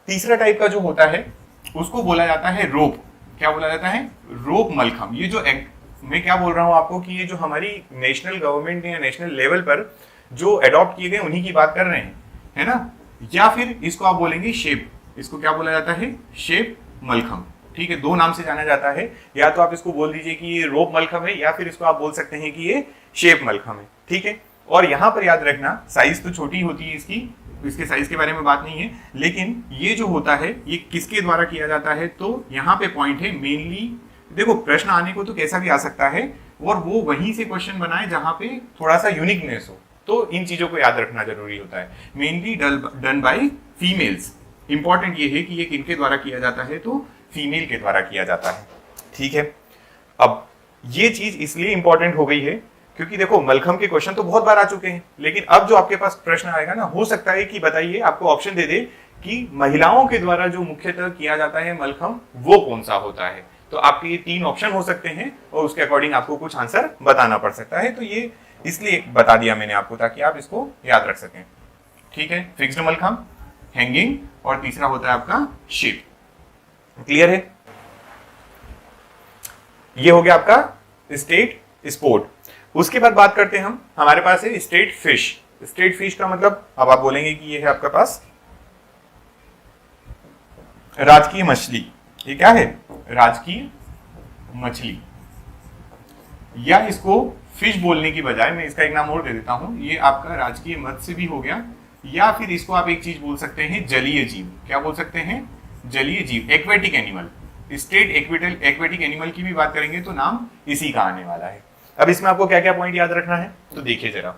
तीसरा टाइप का जो होता है उसको बोला जाता है रोप, क्या बोला जाता है, रोप मलखम। ये जो मैं क्या बोल रहा हूं आपको कि ये जो हमारी नेशनल गवर्नमेंट या नेशनल लेवल पर जो अडॉप्ट किए गए उन्हीं की बात कर रहे हैं, है ना। या फिर इसको आप बोलेंगे शेप, इसको क्या बोला जाता है, शेप मलखम, ठीक है। दो नाम से जाना जाता है, या तो आप इसको बोल दीजिए कि ये रोप मलखम है, या फिर इसको आप बोल सकते हैं कि ये शेप मलखम है, ठीक है। और यहां पर याद रखना साइज तो छोटी होती है इसकी, इसके साइज के बारे में बात नहीं है, लेकिन ये जो होता है ये किसके द्वारा किया जाता है, तो यहाँ पे पॉइंट है मेनली। देखो प्रश्न आने को तो कैसा भी आ सकता है, और वो वहीं से क्वेश्चन बनाए जहां पे थोड़ा सा यूनिकनेस हो, तो इन चीजों को याद रखना जरूरी होता है। Mainly done bye females. Important ये है कि ये किनके द्वारा किया जाता है, तो फीमेल के द्वारा किया जाता है, ठीक है। अब ये चीज इसलिए इंपॉर्टेंट हो गई है क्योंकि देखो मलखम के क्वेश्चन तो बहुत बार आ चुके हैं, लेकिन अब जो आपके पास प्रश्न आएगा ना, हो सकता है कि बताइए, आपको ऑप्शन दे दे कि महिलाओं के द्वारा जो मुख्यतः किया जाता है मलखम वो कौन सा होता है। तो आपके ये 3 ऑप्शन हो सकते हैं और उसके अकॉर्डिंग आपको कुछ आंसर बताना पड़ सकता है। तो ये इसलिए बता दिया मैंने आपको ताकि आप इसको याद रख सकें, ठीक है। फिक्स्ड मलखम, हैंगिंग, और तीसरा होता है आपका शेप। क्लियर है। ये हो गया आपका स्टेट स्पोर्ट। उसके बाद बात करते हैं हम, हमारे पास है स्टेट फिश। स्टेट फिश का मतलब अब आप बोलेंगे कि ये है आपके पास राजकीय मछली। ये क्या है, राजकीय मछली, या इसको फिश बोलने की बजाय मैं इसका एक नाम और दे देता हूं, ये आपका राजकीय मत्स्य भी हो गया, या फिर इसको आप एक चीज बोल सकते हैं जलीय जीव। क्या बोल सकते हैं, जलीय जीव, aquatic animal. State aquatic animal की भी बात करेंगे तो नाम इसी का आने वाला है। अब इसमें आपको क्या क्या पॉइंट याद रखना है, तो देखिए जरा,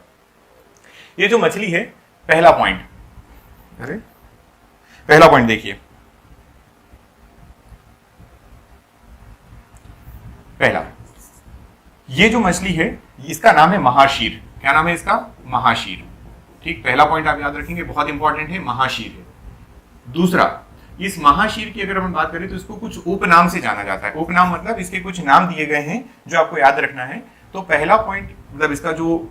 ये जो मछली है, पहला पॉइंट, अरे पहला पॉइंट देखिए, पहला ये जो मछली है इसका नाम है महाशीर। क्या नाम है इसका, महाशीर, ठीक। पहला पॉइंट आप याद रखेंगे, बहुत इंपॉर्टेंट है, महाशीर है। दूसरा, इस महाशीर की अगर हम बात करें तो इसको कुछ उपनाम से जाना जाता है। उपनाम मतलब इसके कुछ नाम दिए गए हैं जो आपको याद रखना है। तो पहला पॉइंट मतलब इसका जो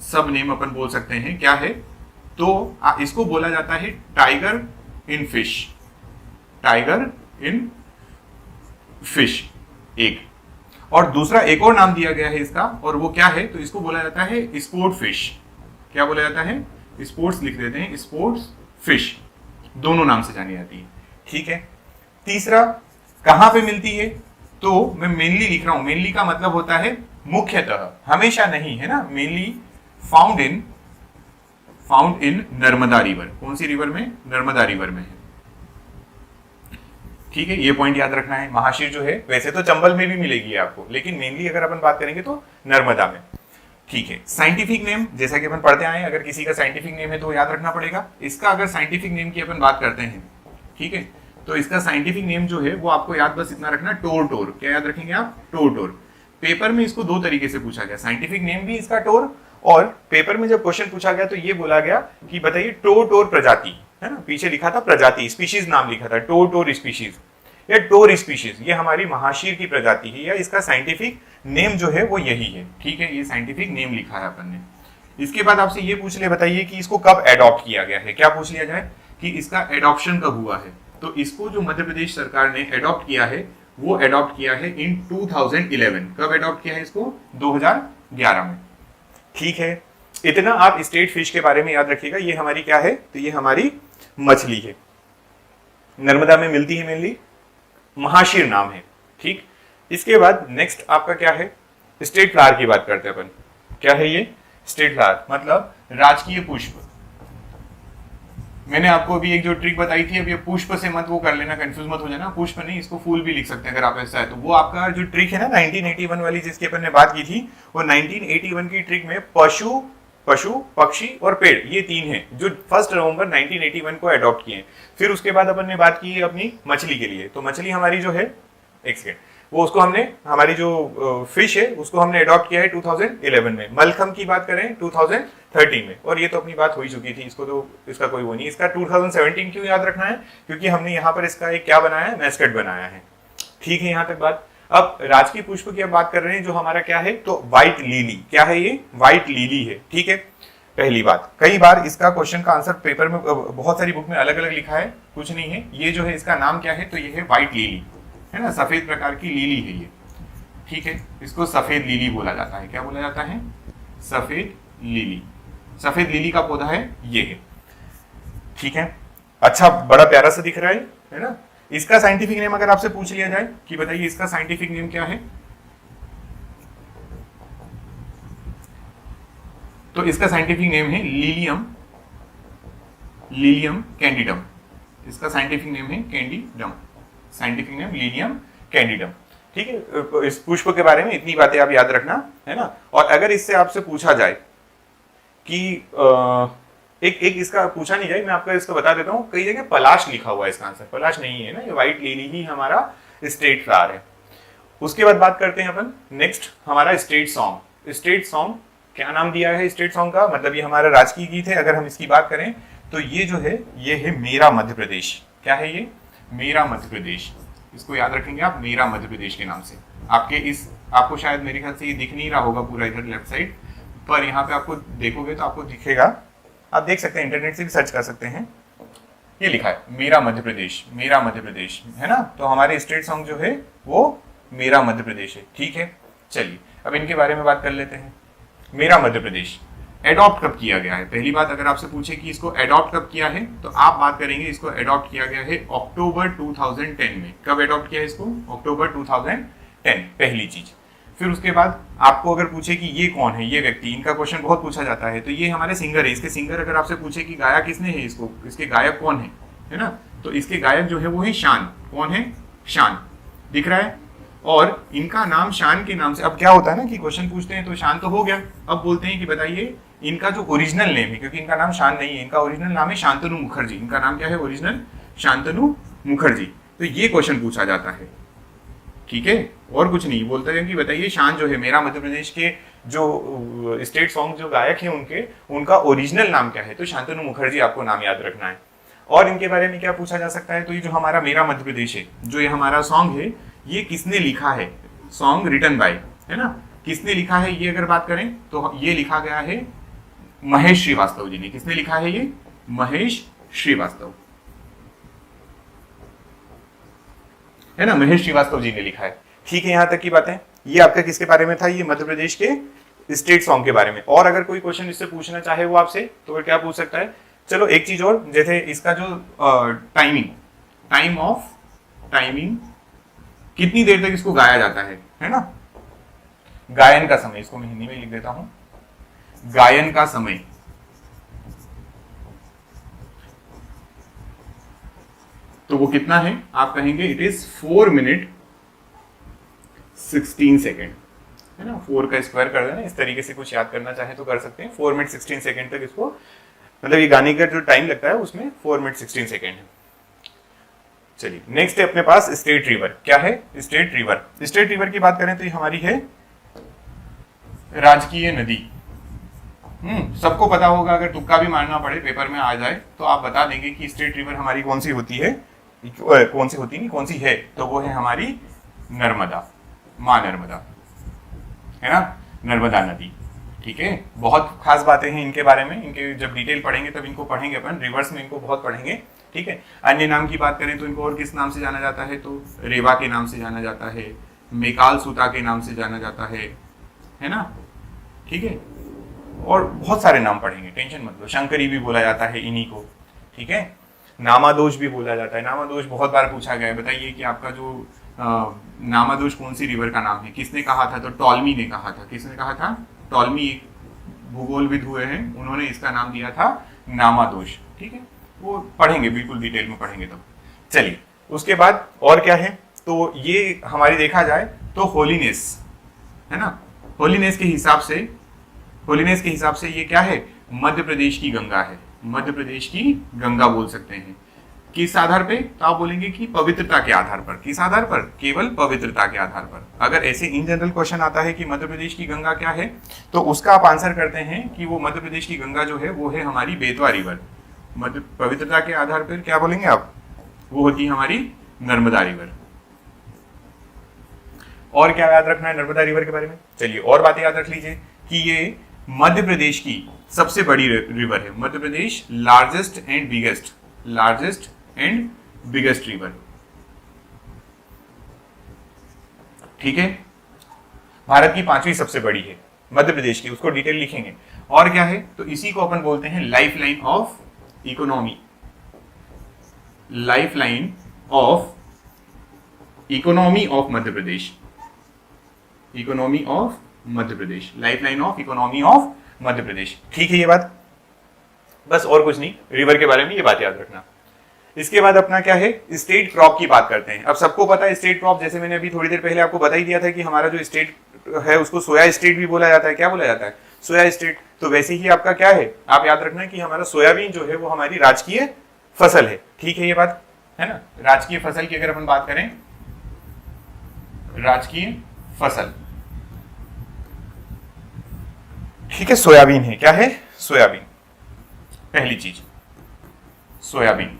सब नेम अपन बोल सकते हैं क्या है, तो इसको बोला जाता है tiger in fish. Tiger in fish एक, और दूसरा एक और नाम दिया गया है इसका, और वो क्या है, तो इसको बोला जाता है स्पोर्ट फिश। क्या बोला जाता है, स्पोर्ट्स लिख देते हैं, स्पोर्ट्स फिश, दोनों नाम से जानी जाती है, ठीक है। तीसरा, कहां पे मिलती है, तो मैं मेनली लिख रहा हूं, मेनली का मतलब होता है मुख्यतः, हमेशा नहीं, है ना। Mainly found in Narmada river. कौन सी रिवर में, नर्मदा रिवर में है, ठीक है। ये पॉइंट याद रखना है। महाशीर जो है वैसे तो चंबल में भी मिलेगी आपको, लेकिन मेनली अगर अपन बात करेंगे तो नर्मदा में, ठीक है। साइंटिफिक नेम, जैसा कि अपन पढ़ते आए, अगर किसी का साइंटिफिक नेम है तो याद रखना पड़ेगा। इसका अगर साइंटिफिक नेम की अपन बात करते हैं, ठीक है, तो इसका साइंटिफिक नेम जो है वो आपको याद बस इतना रखना, टोर। क्या याद रखेंगे आप, टोर। पेपर में इसको 2 तरीके से पूछा गया, साइंटिफिक नेम भी इसका टोर, और पेपर में जब क्वेश्चन पूछा गया तो ये बोला गया कि बताइए टोर प्रजाति, है ना, पीछे लिखा था प्रजाति, स्पीशीज नाम लिखा था, टोर स्पीशीज या टोर स्पीशीज, ये हमारी महाशीर की प्रजाति है, या इसका साइंटिफिक नेम जो है वो यही है, ठीक है। ये साइंटिफिक नेम लिखा है अपन ने। इसके बाद आपसे ये पूछ ले, बताइए कि इसको कब एडॉप्ट किया गया है। क्या पूछ लिया जाए कि इसका एडॉप्शन कब हुआ है, तो इसको जो मध्य प्रदेश सरकार ने एडॉप्ट किया है वो एडॉप्ट किया है इन 2011। कब एडॉप्ट किया है इसको, 2011 में, ठीक है। इतना आप स्टेट फिश के बारे में याद रखिएगा। ये हमारी क्या है, तो ये हमारी मछली है, नर्मदा में मिलती है, मेनली महाशीर नाम है, ठीक। इसके बाद नेक्स्ट आपका क्या है, स्टेट फ्लावर की बात करते हैं अपन। क्या है ये, स्टेट फ्लावर मतलब राजकीय पुष्प। मैंने आपको अभी एक जो ट्रिक बताई थी, अब ये पुष्प से मत वो कर लेना, कंफ्यूज मत हो जाना, पुष्प नहीं, इसको फूल भी लिख सकते हैं अगर आप ऐसा है तो। वो आपका जो ट्रिक है ना 1981 वाली जिसकी अपन ने बात की थी, वो 1981 की ट्रिक में पशु, पक्षी और पेड़, ये तीन हैं जो 1 नवंबर 1981 को अडॉप्ट किए हैं। फिर उसके बाद अपन ने बात की अपनी मछली के लिए, तो मछली हमारी जो है, एक सेकेंड, वो उसको हमने, हमारी जो फिश है उसको हमने अडॉप्ट किया है 2011 में। मलखम की बात करें 2013 में, और ये तो अपनी बात हो ही चुकी थी, इसको तो इसका कोई वो नहीं। इसका 2017 क्यों याद रखना है, क्योंकि हमने यहाँ पर इसका एक क्या बनाया है, मैस्कट बनाया है। ठीक है, यहाँ तक बात। अब राजकीय पुष्प की अब बात कर रहे हैं, जो हमारा क्या है, तो व्हाइट लिली। क्या है ये, व्हाइट लिली है। ठीक है, पहली बात, कई बार इसका क्वेश्चन का आंसर पेपर में बहुत सारी बुक में अलग अलग लिखा है, कुछ नहीं है। ये जो है इसका नाम क्या है, तो ये है व्हाइट लिली, है ना, सफेद प्रकार की लिली है ये। ठीक है, इसको सफेद लिली बोला जाता है। क्या बोला जाता है, सफेद लिली। सफेद लिली का पौधा है ये है। ठीक है, अच्छा, बड़ा प्यारा सा दिख रहा है ना। इसका साइंटिफिक नेम अगर आपसे पूछ लिया जाए कि बताइए इसका साइंटिफिक नेम क्या है, तो इसका साइंटिफिक नेम है लिलियम, लिलियम कैंडिडम। इसका साइंटिफिक नेम है कैंडिडम, साइंटिफिक नेम लिलियम कैंडिडम। ठीक है, इस पुष्प के बारे में इतनी बातें आप याद रखना, है ना। और अगर इससे आपसे पूछा जाए कि एक इसका पूछा नहीं जाए, मैं आपको इसको बता देता हूँ, कई जगह पलाश लिखा हुआ है, इसका आंसर पलाश नहीं है ना, ये व्हाइट लिली ही हमारा स्टेट फ्लावर है। उसके बाद बात करते हैं अपन नेक्स्ट, हमारा स्टेट सॉन्ग। स्टेट सॉन्ग क्या नाम दिया है स्टेट सॉन्ग का, मतलब ये हमारा राजकीय गीत है। अगर हम इसकी बात करें तो ये जो है, ये है मेरा मध्य प्रदेश। क्या है ये, मेरा मध्य प्रदेश। इसको याद रखेंगे आप, मेरा मध्य प्रदेश के नाम से। आपको शायद मेरे ख्याल से ये दिख नहीं रहा होगा पूरा इधर लेफ्ट साइड, पर यहाँ पे आपको देखोगे तो आपको दिखेगा, आप देख सकते हैं, इंटरनेट से भी सर्च कर सकते हैं। ये लिखा है मेरा मध्य प्रदेश, मेरा मध्य प्रदेश, है ना। तो हमारे स्टेट सॉन्ग जो है वो मेरा मध्य प्रदेश है। ठीक है, चलिए अब इनके बारे में बात कर लेते हैं। मेरा मध्य प्रदेश एडॉप्ट कब किया गया है, पहली बात अगर आपसे पूछे कि इसको एडॉप्ट कब किया है, तो आप बात करेंगे इसको एडॉप्ट किया गया है अक्टूबर 2010 में। कब एडॉप्ट किया है इसको, अक्टूबर 2010, पहली चीज। फिर उसके बाद आपको अगर पूछे कि ये कौन है, ये व्यक्ति, इनका क्वेश्चन बहुत पूछा जाता है, तो ये हमारे सिंगर है। इसके सिंगर अगर आपसे पूछे कि गाया किसने है इसको, इसके गायक कौन है ना, तो इसके गायक जो है वो है शान। कौन है, शान, दिख रहा है। और इनका नाम शान के नाम से, अब क्या होता है ना कि क्वेश्चन पूछते हैं तो शान तो हो गया, अब बोलते हैं कि बताइए इनका जो ओरिजिनल नेम है, क्योंकि इनका नाम शान नहीं है, इनका ओरिजिनल नाम है शांतनु मुखर्जी। इनका नाम क्या है ओरिजिनल, शांतनु मुखर्जी। तो ये क्वेश्चन पूछा जाता है। ठीक है, और कुछ नहीं, बोलते हैं कि बताइए शान जो है, मेरा मध्य प्रदेश के जो स्टेट सॉन्ग जो गायक हैं उनका ओरिजिनल नाम क्या है, तो शांतनु मुखर्जी आपको नाम याद रखना है। और इनके बारे में क्या पूछा जा सकता है, तो ये जो हमारा मेरा मध्य प्रदेश है, जो ये हमारा सॉन्ग है, ये किसने लिखा है, सॉन्ग रिटन बाय, है ना, किसने लिखा है, ये अगर बात करें तो ये लिखा गया है महेश श्रीवास्तव जी ने। किसने लिखा है ये, महेश श्रीवास्तव, है ना, महेश श्रीवास्तव जी ने लिखा है। ठीक है, यहां तक की बातें। ये आपका किसके बारे में था, ये मध्य प्रदेश के स्टेट सॉन्ग के बारे में। और अगर कोई क्वेश्चन इससे पूछना चाहे वो आपसे, तो क्या पूछ सकता है। चलो एक चीज और, जैसे इसका जो टाइमिंग कितनी देर तक इसको गाया जाता है ना, गायन का समय, इसको मैं हिंदी में लिख देता हूं, गायन का समय। तो वो कितना है, आप कहेंगे इट इज 4 मिनट 16 सेकेंड, है ना। 4 का स्क्वायर कर देना, इस तरीके से कुछ याद करना चाहे तो कर सकते हैं। 4 मिनट 16 सेकेंड तक इसको, मतलब ये गाने का जो टाइम लगता है उसमें 4 मिनट 16 सेकेंड है। चलिए नेक्स्ट है अपने पास स्टेट रिवर। क्या है, स्टेट रिवर। स्टेट रिवर की बात करें तो ये हमारी है राजकीय नदी। सबको पता होगा, अगर तुक्का भी मारना पड़े पेपर में आ जाए तो आप बता देंगे कि स्टेट रिवर हमारी कौन सी होती है, कौन सी है, तो वो है हमारी नर्मदा, माँ नर्मदा, है ना, नर्मदा नदी। ठीक है, बहुत खास बातें हैं इनके बारे में, इनके जब डिटेल पढ़ेंगे तब इनको पढ़ेंगे अपन, रिवर्स में इनको बहुत पढ़ेंगे। ठीक है, अन्य नाम की बात करें तो इनको और किस नाम से जाना जाता है, तो रेवा के नाम से जाना जाता है, मेकाल सूता के नाम से जाना जाता है ना। ठीक है, और बहुत सारे नाम पढ़ेंगे, टेंशन मत लो। शंकरी भी बोला जाता है इन्हीं को। ठीक है, नामादोष भी बोला जाता है। नामादोष बहुत बार पूछा गया है, बताइए कि आपका जो नामादोष कौन सी रिवर का नाम है, किसने कहा था, तो टॉलमी ने कहा था। किसने कहा था, टॉलमी भूगोलविद हुए हैं, उन्होंने इसका नाम दिया था नामादोष। ठीक है, वो पढ़ेंगे, बिल्कुल डिटेल में पढ़ेंगे तब। चलिए उसके बाद और क्या है, तो ये हमारी देखा जाए तो होलीनेस है ना, होलीनेस के हिसाब से ये क्या है, मध्य प्रदेश की गंगा है, मध्य प्रदेश की गंगा बोल सकते हैं। किस आधार पे, तो आप बोलेंगे कि पवित्रता के आधार पर। किस आधार पर, केवल पवित्रता के आधार पर। अगर ऐसे इन जनरल क्वेश्चन आता है कि मध्य प्रदेश की गंगा क्या है, तो उसका आप आंसर करते हैं कि वो मध्य प्रदेश की गंगा जो है वो है हमारी बेतवा रिवर। मध्य पवित्रता के आधार पर क्या बोलेंगे आप, वो होती है हमारी नर्मदा रिवर। और क्या याद रखना है नर्मदा रिवर के बारे में, चलिए और बातें याद रख लीजिए कि ये मध्य प्रदेश की सबसे बड़ी रिवर है। Madhya Pradesh largest and biggest river, ठीक है। भारत की 5वीं सबसे बड़ी है मध्य प्रदेश की, उसको डिटेल लिखेंगे। और क्या है, तो इसी को अपन बोलते हैं life line of economy, life line of economy of Madhya Pradesh, economy of Madhya Pradesh, life line of economy of Madhya Pradesh, ठीक है ये बात। बस और कुछ नहीं, रिवर के बारे में ये बात याद रखना। इसके बाद अपना क्या है, स्टेट क्रॉप की बात करते हैं। अब सबको पता है स्टेट क्रॉप, जैसे मैंने अभी थोड़ी देर पहले आपको बता ही दिया था कि हमारा जो स्टेट है उसको सोया स्टेट भी बोला जाता है। क्या बोला जाता है, सोया स्टेट। तो वैसे ही आपका क्या है, आप याद रखना कि हमारा सोयाबीन जो है वो हमारी राजकीय फसल है, ठीक है ये बात है ना। राजकीय फसल की अगर अपन बात करें, राजकीय फसल, ठीक है, सोयाबीन है। क्या है, सोयाबीन, पहली चीज सोयाबीन,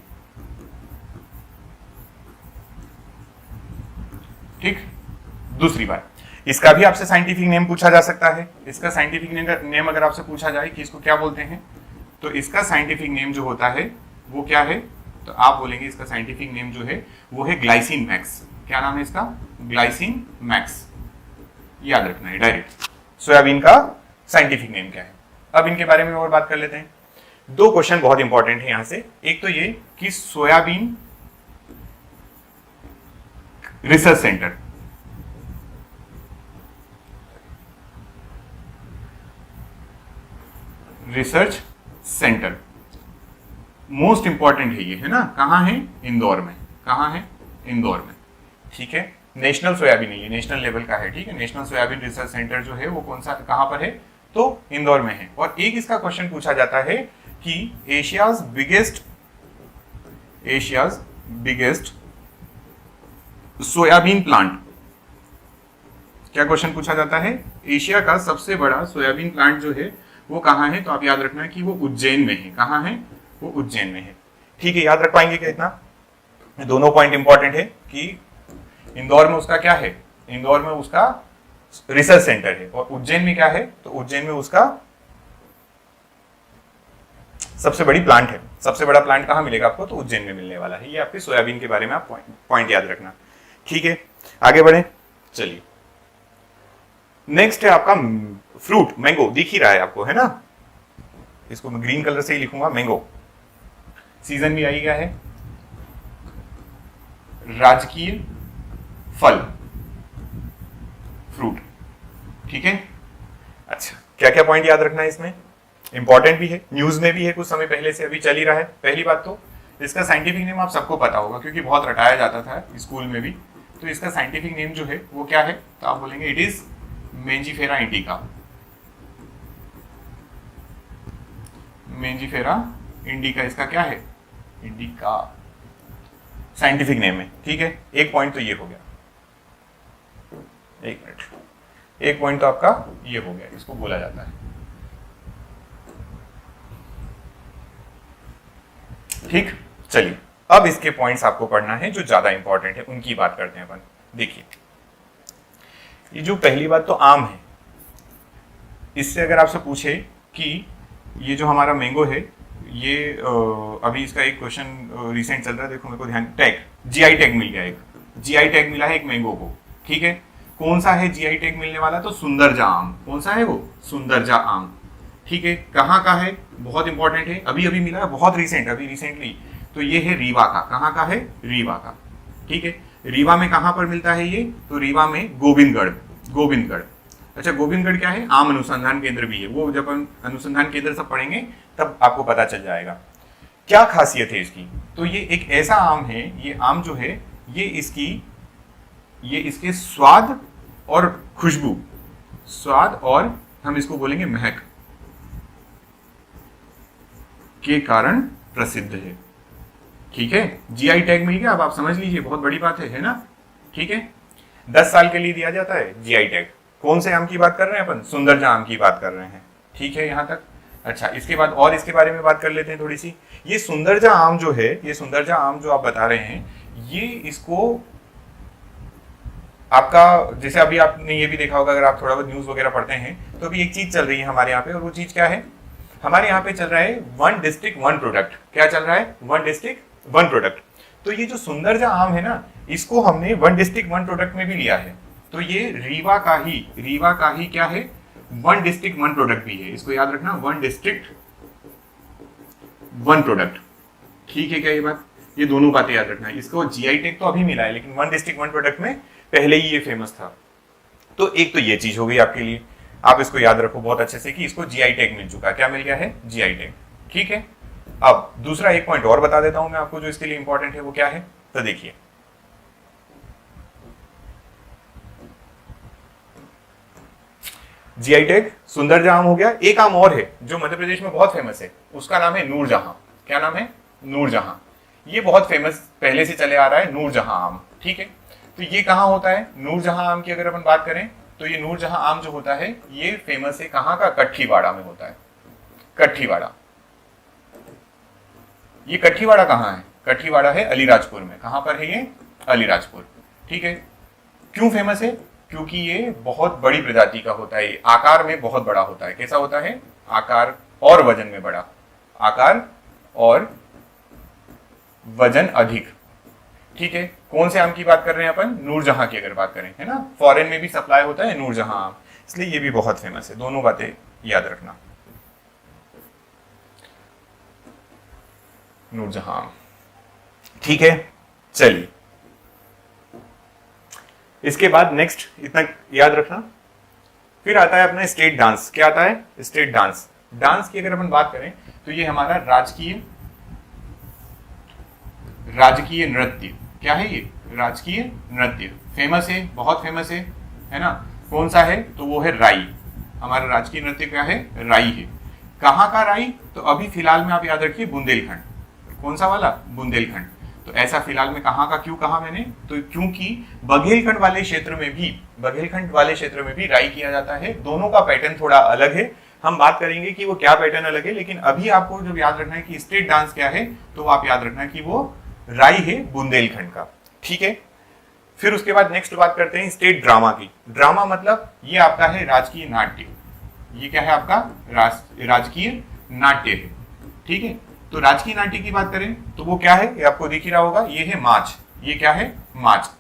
ठीक। दूसरी बात, इसका भी आपसे साइंटिफिक नेम पूछा जा सकता है। इसका साइंटिफिक नेम अगर आपसे पूछा जाए कि इसको क्या बोलते हैं, तो इसका साइंटिफिक नेम जो होता है वो क्या है, तो आप बोलेंगे इसका साइंटिफिक नेम जो है वो है ग्लाइसिन मैक्स। क्या नाम है इसका, ग्लाइसिन मैक्स, याद रखना है डायरेक्ट। सोयाबीन का साइंटिफिक नेम क्या है। अब इनके बारे में और बात कर लेते हैं। 2 क्वेश्चन बहुत इंपॉर्टेंट है यहां से। एक तो ये कि soybean research centre, research centre most important है ये, है ना। कहां है, इंदौर में। कहां है, इंदौर में, ठीक है। नेशनल सोयाबीन है ये, नेशनल लेवल का है, ठीक है। नेशनल सोयाबीन रिसर्च सेंटर जो है वो कौन सा, कहां पर है, तो इंदौर में है। और एक इसका क्वेश्चन पूछा जाता है कि एशियाज बिगेस्ट सोयाबीन प्लांट, क्या क्वेश्चन पूछा जाता है, एशिया का सबसे बड़ा सोयाबीन प्लांट जो है वो कहां है, तो आप याद रखना है कि वो उज्जैन में है। कहां है, वो उज्जैन में है, ठीक है। याद रख पाएंगे क्या इतना, दोनों पॉइंट इंपॉर्टेंट है कि इंदौर में उसका क्या है, इंदौर में उसका रिसर्च सेंटर है, और उज्जैन में क्या है, तो उज्जैन में उसका सबसे बड़ी प्लांट है। सबसे बड़ा प्लांट कहां मिलेगा आपको, तो उज्जैन में मिलने वाला है। ये आपके सोयाबीन के बारे में आप पॉइंट याद रखना, ठीक है। आगे बढ़े, चलिए नेक्स्ट है आपका फ्रूट, मैंगो। दिख ही रहा है आपको, है ना। इसको मैं ग्रीन कलर से ही लिखूंगा, मैंगो। सीजन भी आई गया है, राजकीय फल, फ्रूट, ठीक है। अच्छा, क्या क्या पॉइंट याद रखना है इसमें, इंपॉर्टेंट भी है, न्यूज में भी है, कुछ समय पहले से अभी चल ही रहा है। पहली बात तो इसका साइंटिफिक नेम आप सबको पता होगा क्योंकि बहुत रटाया जाता था स्कूल में भी। तो इसका साइंटिफिक नेम जो है वो क्या है, तो आप बोलेंगे it is Mangifera indica, Mangifera indica इसका क्या है, इंडिका साइंटिफिक नेम है, ठीक है। एक पॉइंट तो ये हो गया, एक मिनट, एक पॉइंट तो आपका ये हो गया, इसको बोला जाता है, ठीक। चलिए अब इसके पॉइंट्स आपको पढ़ना है जो ज्यादा इंपॉर्टेंट है, उनकी बात करते हैं अपन। देखिए ये जो पहली बात तो आम है, इससे अगर आपसे पूछे कि ये जो हमारा मैंगो है ये अभी इसका एक क्वेश्चन रिसेंट चल रहा है, देखो मेरे को ध्यान, टैग, जीआई टैग मिल गया, एक जीआई टैग मिला है एक मैंगो को, ठीक है। कौन सा है जीआई टैग मिलने वाला, तो सुंदरजा आम। कौन सा है वो, सुंदरजा आम, ठीक है। कहाँ का है, बहुत इंपॉर्टेंट है, अभी अभी मिला है, बहुत रिसेंट, अभी रिसेंटली। तो ये है रीवा का, कहाँ का है, रीवा का, ठीक है। रीवा में कहाँ पर मिलता है ये, तो रीवा में गोविंदगढ़, गोविंदगढ़। अच्छा, गोविंदगढ़ क्या है, आम अनुसंधान केंद्र भी है, वो जब हम अनुसंधान केंद्र सब पढ़ेंगे तब आपको पता चल जाएगा। क्या खासियत है इसकी? तो ये एक ऐसा आम है, ये आम जो है ये इसके स्वाद और खुशबू, स्वाद और हम इसको बोलेंगे महक के कारण प्रसिद्ध है। ठीक है, जीआई टैग मिल गया, अब आप समझ लीजिए, बहुत बड़ी बात है ना। ठीक है, 10 साल के लिए दिया जाता है जीआई टैग। कौन से आम की बात कर रहे हैं अपन? सुंदरजा आम की बात कर रहे हैं। ठीक है यहां तक। अच्छा, इसके बाद और इसके बारे में बात कर लेते हैं थोड़ी सी। ये सुंदरजा आम जो है, ये सुंदरजा आम जो आप बता रहे हैं, ये इसको आपका, जैसे अभी आपने ये भी देखा होगा अगर आप थोड़ा बहुत न्यूज वगैरह पढ़ते हैं, तो अभी एक चीज चल रही है हमारे यहाँ पे, और वो चीज क्या है? हमारे यहाँ पे चल रहा है वन डिस्ट्रिक्ट वन प्रोडक्ट। क्या चल रहा है? One district one product. तो ये जो सुंदरजा आम है ना, इसको हमने वन डिस्ट्रिक्ट वन प्रोडक्ट में भी लिया है। तो ये रीवा का ही क्या है? वन डिस्ट्रिक्ट वन प्रोडक्ट भी है। इसको याद रखना, वन डिस्ट्रिक्ट वन प्रोडक्ट। ठीक है क्या ये बात? ये दोनों बातें याद रखना। इसको जीआई टैग तो अभी मिला है, लेकिन वन डिस्ट्रिक्ट वन प्रोडक्ट में पहले ही ये फेमस था। तो एक तो ये चीज हो गई आपके लिए, आप इसको याद रखो बहुत अच्छे से कि इसको जीआई टैग मिल चुका है। क्या मिल गया है? GI tag. ठीक है, अब दूसरा एक पॉइंट और बता देता हूं मैं आपको जो इसके लिए इंपॉर्टेंट है, वो क्या है? तो देखिए, जीआई टैग सुंदरजा आम हो गया। एक आम और है जो मध्य प्रदेश में बहुत फेमस है, उसका नाम है नूरजहां। क्या नाम है? नूरजहां। ये बहुत फेमस पहले से चले आ रहा है, नूरजहां आम। ठीक है, तो ये कहाँ होता है? नूरजहां आम की अगर अपन बात करें तो ये नूरजहां आम जो होता है ये फेमस है कहाँ का? कठीवाड़ा में होता है। कठीवाड़ा। ये कठीवाड़ा कहाँ है? कठीवाड़ा है अलीराजपुर में। कहाँ पर है ये? अलीराजपुर। ठीक है, क्यों फेमस है? क्योंकि ये बहुत बड़ी प्रजाति का होता है, आकार में बहुत बड़ा होता है। कैसा होता है? आकार और वजन में बड़ा, आकार और वजन अधिक। ठीक है, कौन से आम की बात कर रहे हैं अपन? नूरजहां की अगर बात करें, है ना। फॉरेन में भी सप्लाई होता है नूरजहां आम, इसलिए ये भी बहुत फेमस है। दोनों बातें याद रखना। नूरजहां आम। ठीक है, चलिए इसके बाद नेक्स्ट इतना याद रखना। फिर आता है अपना स्टेट डांस। क्या आता है? State dance. डांस की अगर अपन बात करें तो ये हमारा राजकीय नृत्य। क्या है ये? राजकीय नृत्य। फेमस है, बहुत फेमस है ना। कौन सा है? तो वो है राई। हमारा राजकीय नृत्य क्या है? राई है। कहाँ का राई? तो अभी फिलहाल में आप याद रखिए बुंदेलखंड। कौन सा वाला? बुंदेलखंड। तो ऐसा फिलहाल में कहाँ का क्यों कहा मैंने? तो क्योंकि बघेलखंड वाले क्षेत्र में भी राई किया जाता है। दोनों का पैटर्न थोड़ा अलग है, हम बात करेंगे कि वो क्या पैटर्न अलग है, लेकिन अभी आपको जब याद रखना है कि स्टेट डांस क्या है, तो आप याद रखना कि वो राई है बुंदेलखंड का। ठीक है, फिर उसके बाद नेक्स्ट बात करते हैं स्टेट ड्रामा की। ड्रामा मतलब ये आपका है राजकीय नाट्य। ये क्या है आपका? राजकीय नाट्य है। ठीक है, तो राजकीय नाट्य की बात करें तो वो क्या है? ये आपको दिख ही रहा होगा, ये है माच। ये क्या है? माच।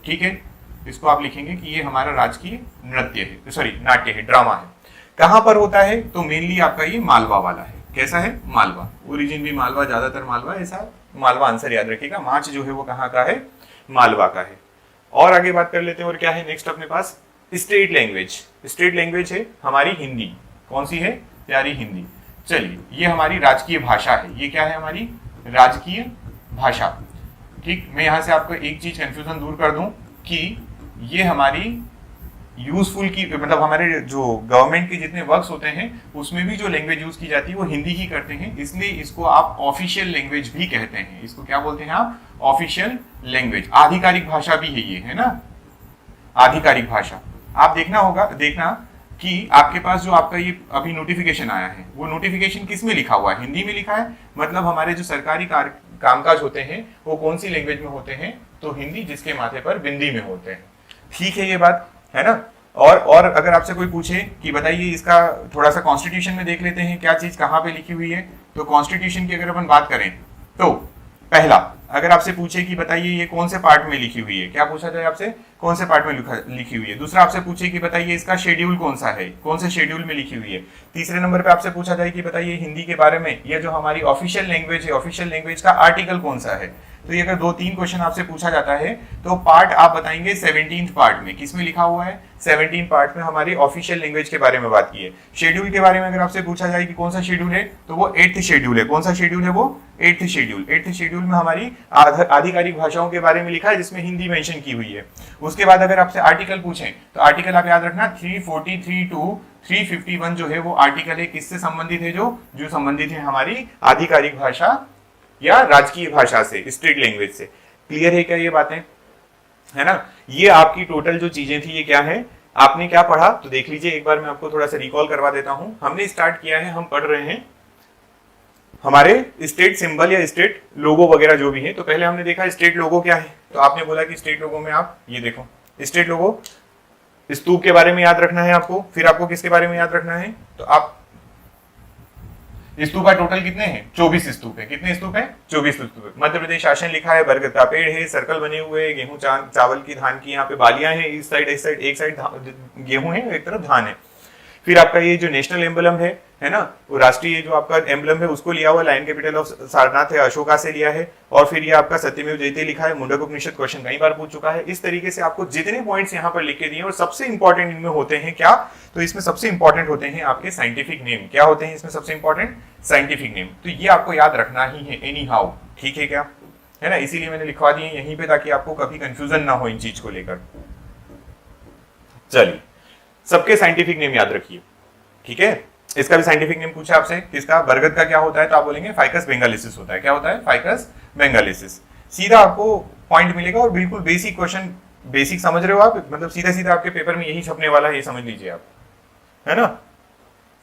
ठीक है, इसको आप लिखेंगे कि ये हमारा राजकीय नृत्य है, सॉरी नाट्य है, ड्रामा है। कहां पर होता है? तो मेनली आपका ये मालवा वाला है। कैसा है? मालवा। ओरिजिन भी मालवा, ज्यादातर मालवा, ऐसा मालवा आंसर याद रखिएगा। माच जो है वो कहाँ का है? मालवा का है। और आगे बात कर लेते हैं, और क्या है नेक्स्ट अपने पास? State language. स्टेट लैंग्वेज है हमारी हिंदी। कौन सी है? प्यारी हिंदी। चलिए, ये हमारी राजकीय भाषा है। ये क्या है? हमारी राजकीय भाषा। ठीक, मैं यहां से आपको एक चीज कंफ्यूजन दूर कर दूं कि ये हमारी यूजफुल की, मतलब हमारे जो गवर्नमेंट के जितने वर्क्स होते हैं उसमें भी जो लैंग्वेज यूज की जाती है वो हिंदी ही करते हैं, इसलिए इसको आप ऑफिशियल लैंग्वेज भी कहते हैं। इसको क्या बोलते हैं आप? Official language. आधिकारिक भाषा भी है ये, है ना, आधिकारिक भाषा। आप देखना कि आपके पास जो आपका ये अभी नोटिफिकेशन आया है, वो नोटिफिकेशन किस में लिखा हुआ है? हिंदी में लिखा है। मतलब हमारे जो सरकारी कामकाज होते हैं वो कौन सी लैंग्वेज में होते हैं? तो हिंदी, जिसके माथे पर बिंदी में होते हैं। ठीक है, ये बात है ना। और अगर आपसे कोई पूछे कि बताइए इसका थोड़ा सा कॉन्स्टिट्यूशन में देख लेते हैं क्या चीज कहाँ पे लिखी हुई है, तो कॉन्स्टिट्यूशन की अगर अपन बात करें तो पहला, अगर आपसे पूछे कि बताइए ये कौन से पार्ट में लिखी हुई है, क्या पूछा जाए आपसे? कौन से पार्ट में लिखी हुई है। दूसरा आपसे पूछे कि बताइए इसका शेड्यूल कौन सा है, कौन से शेड्यूल में लिखी हुई है। तीसरे नंबर पे आपसे पूछा जाए कि बताइए हिंदी के बारे में, यह जो हमारी ऑफिशियल लैंग्वेज है, ऑफिशियल लैंग्वेज का आर्टिकल कौन सा है। तो ये अगर 2-3 क्वेश्चन आपसे पूछा जाता है तो पार्ट आप बताएंगे 17th पार्ट में। किसमें लिखा हुआ है? 17 पार्ट में हमारी ऑफिशियल लैंग्वेज के बारे में बात की है। शेड्यूल के बारे में अगर आपसे पूछा जाए कि कौन सा शेड्यूल है, तो वो 8th शेड्यूल है। कौन सा शेड्यूल है? वो 8th शेड्यूल। 8th शेड्यूल में हमारी आधिकारिक भाषाओं के बारे में लिखा है, जिसमें हिंदी मेंशन की हुई है। उसके बाद अगर आपसे आर्टिकल पूछें तो आर्टिकल आप याद रखना 343 टू 351 जो है वो आर्टिकल है, किससे संबंधित है? जो संबंधित है हमारी आधिकारिक भाषा या राजकीय भाषा से, स्टेट लैंग्वेज से। क्लियर है क्या ये बातें? है ना। ये आपकी टोटल जो चीजें थी ये क्या है, आपने क्या पढ़ा तो देख लीजिए एक बार, मैं आपको थोड़ा सा रिकॉल करवा देता हूं। हमने स्टार्ट किया है, हम पढ़ रहे हैं हमारे स्टेट सिंबल या स्टेट लोगो वगैरह जो भी है। तो पहले हमने देखा स्टेट लोगो क्या है, तो आपने बोला कि स्टेट लोगो में आप ये देखो, स्टेट लोगो स्तूप के बारे में याद रखना है आपको। फिर आपको किसके बारे में याद रखना है, तो आप स्तूप का टोटल कितने हैं? 24 स्तूप है। कितने स्तूप हैं? 24 स्तूप है। मध्य प्रदेश शासन लिखा है, बरगद का पेड़ है, सर्कल बने हुए हैं, गेहूं चावल की धान की यहाँ पे बालियां हैं, इस साइड एक साइड गेहूं है, एक तरफ धान है। फिर आपका ये जो नेशनल एम्बलम है ना, वो राष्ट्रीय जो आपका एम्बलम है उसको लिया हुआ, लाइन कैपिटल ऑफ सारनाथ है, अशोका से लिया है। और फिर ये आपका सत्यमेव जयते लिखा है, मुंडक उपनिषद क्वेश्चन कई बार पूछ चुका है। इस तरीके से आपको जितने पॉइंट्स यहाँ पर लिख के दिए, और सबसे इंपॉर्टेंट इनमें होते हैं क्या, तो इसमें सबसे इंपॉर्टेंट होते हैं आपके साइंटिफिक नेम। क्या होते हैं इसमें सबसे इंपॉर्टेंट? Scientific name. तो ये आपको याद रखना ही है एनी हाउ, ठीक है क्या, है ना। इसीलिए मैंने लिखवा दिए यहीं पे ताकि आपको कभी कंफ्यूजन ना हो इन चीज को लेकर। चलिए, सबके साइंटिफिक नेम याद रखिए, ठीक है। इसका भी साइंटिफिक नेम पूछा आपसे, किसका? बरगद का क्या होता है, तो आप बोलेंगे फाइकस बेंगालिसिस होता है। क्या होता है? फाइकस बेंगालिसिस। सीधा आपको पॉइंट मिलेगा, और बिल्कुल बेसिक क्वेश्चन, बेसिक समझ रहे हो आप, मतलब सीधा सीधा आपके पेपर में यही छपने वाला है, ये समझ लीजिए आप, है ना।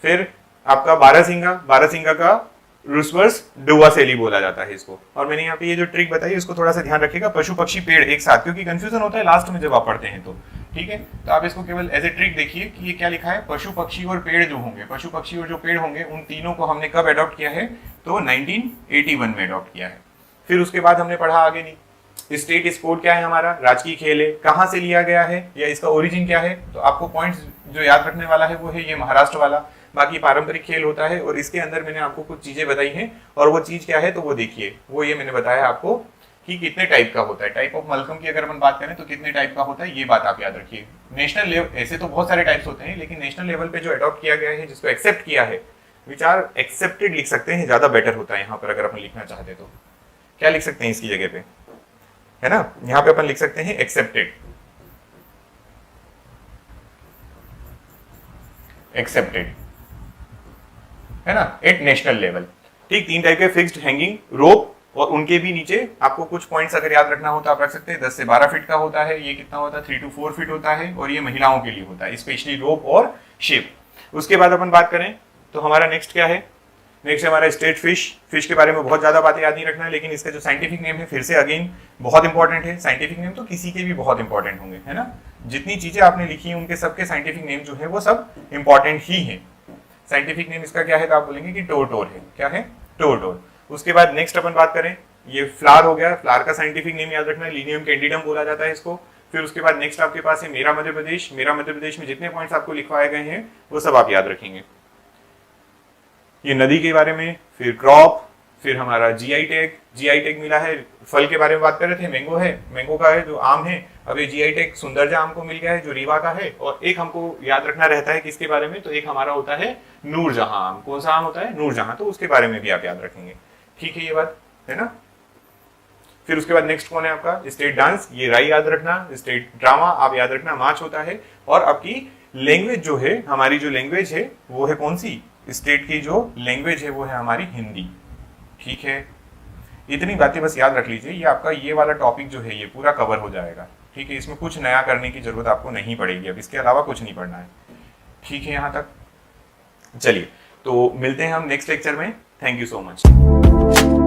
फिर आपका बारहसिंगा का रुस्वर्स डुवासेली बोला जाता है इसको। और मैंने यहाँ पे ये जो ट्रिक बताई उसको थोड़ा सा ध्यान रखिएगा, पशु पक्षी पेड़ एक साथ, क्योंकि कंफ्यूजन होता है लास्ट में जब आप पढ़ते हैं तो, ठीक है। तो आप इसको केवल एज ए ट्रिक देखिए कि ये क्या लिखा है, पशु पक्षी और पेड़ जो होंगे, पशु पक्षी और जो पेड़ होंगे, उन तीनों को हमने कब अडॉप्ट किया है, तो 1981 में अडॉप्ट किया है। फिर उसके बाद हमने पढ़ा आगे नहीं, स्टेट स्पोर्ट क्या है हमारा, राजकीय खेल है, कहाँ से लिया गया है या इसका ओरिजिन क्या है। तो आपको पॉइंट्स जो याद रखने वाला है वो है ये महाराष्ट्र वाला। बाकी पारंपरिक खेल होता है, और इसके अंदर मैंने आपको कुछ चीजें बताई हैं, और वो चीज क्या है तो वो देखिए, वो ये मैंने बताया आपको कि कितने टाइप का होता है। टाइप ऑफ मलकम की अगर अपन बात करें तो कितने टाइप का होता है, ये बात आप याद रखिए। नेशनल लेवल, ऐसे तो बहुत सारे टाइप्स होते हैं, लेकिन नेशनल लेवल पे जो अडॉप्ट किया गया है, जिसको एक्सेप्ट किया है, विचार एक्सेप्टेड लिख सकते हैं, ज्यादा बेटर होता है यहाँ पर अगर अपन लिखना चाहते तो। क्या लिख सकते हैं इसकी जगह पे, है ना, यहाँ पे अपन लिख सकते हैं एक्सेप्टेड, एक्सेप्टेड, है ना, एट नेशनल लेवल। ठीक, 3 टाइप के फिक्स्ड, हैंगिंग, रोप, और उनके भी नीचे आपको कुछ पॉइंट्स अगर याद रखना हो तो आप रख सकते हैं। 10 से 12 फीट का होता है, ये कितना होता है, 3 to 4 फीट होता है, और ये महिलाओं के लिए होता है, स्पेशली रोप और शिप। उसके बाद अपन बात करें तो हमारा नेक्स्ट क्या है, नेक्स्ट हमारा स्टेट फिश के बारे में बहुत ज्यादा बातें याद नहीं रखना है, लेकिन इसका जो साइंटिफिक नेम है फिर से अगेन बहुत इंपॉर्टेंट है। साइंटिफिक नेम तो किसी के भी बहुत इंपॉर्टेंट होंगे, है ना, जितनी चीजें आपने लिखी है उनके सबके साइंटिफिक नेम जो है वो सब इंपॉर्टेंट ही है। साइंटिफिक नेम इसका क्या है तो आप बोलेंगे कि टोरटोर है। क्या है? टोरटोर। उसके बाद नेक्स्ट अपन बात करें, ये फ्लावर हो गया, फ्लावर का साइंटिफिक नेम याद रखना है, लीनियम कैंडिडम बोला जाता है इसको। फिर उसके बाद नेक्स्ट आपके पास है मेरा मध्य प्रदेश। मेरा मध्य प्रदेश में जितने पॉइंट्स आपको लिखवाए गए हैं वो सब आप याद रखेंगे। ये नदी के बारे में, फिर क्रॉप, फिर हमारा जीआई टैग मिला है। फल के बारे में बात कर रहे थे, मैंगो है, मैंगो का है जो आम है, अब ये जीआई टैग सुंदरजा आम को मिल गया है जो रीवा का है। और एक हमको याद रखना रहता है किसके बारे में, तो एक हमारा होता है नूरजहां आम। कौन सा आम होता है? नूरजहां। तो उसके बारे में भी आप याद रखेंगे, ठीक है, ये बात है ना। फिर उसके बाद नेक्स्ट कौन है आपका, स्टेट डांस, ये राई याद रखना। स्टेट ड्रामा आप याद रखना, मार्च होता है। और आपकी लैंग्वेज जो है, हमारी जो लैंग्वेज है वो है कौन सी, स्टेट की जो लैंग्वेज है वो है हमारी हिंदी, ठीक है। इतनी बातें बस याद रख लीजिए, ये आपका ये वाला टॉपिक जो है ये पूरा कवर हो जाएगा, ठीक है। इसमें कुछ नया करने की जरूरत आपको नहीं पड़ेगी, अब इसके अलावा कुछ नहीं पढ़ना है, ठीक है यहाँ तक। चलिए, तो मिलते हैं हम नेक्स्ट लेक्चर में। Thank you so much.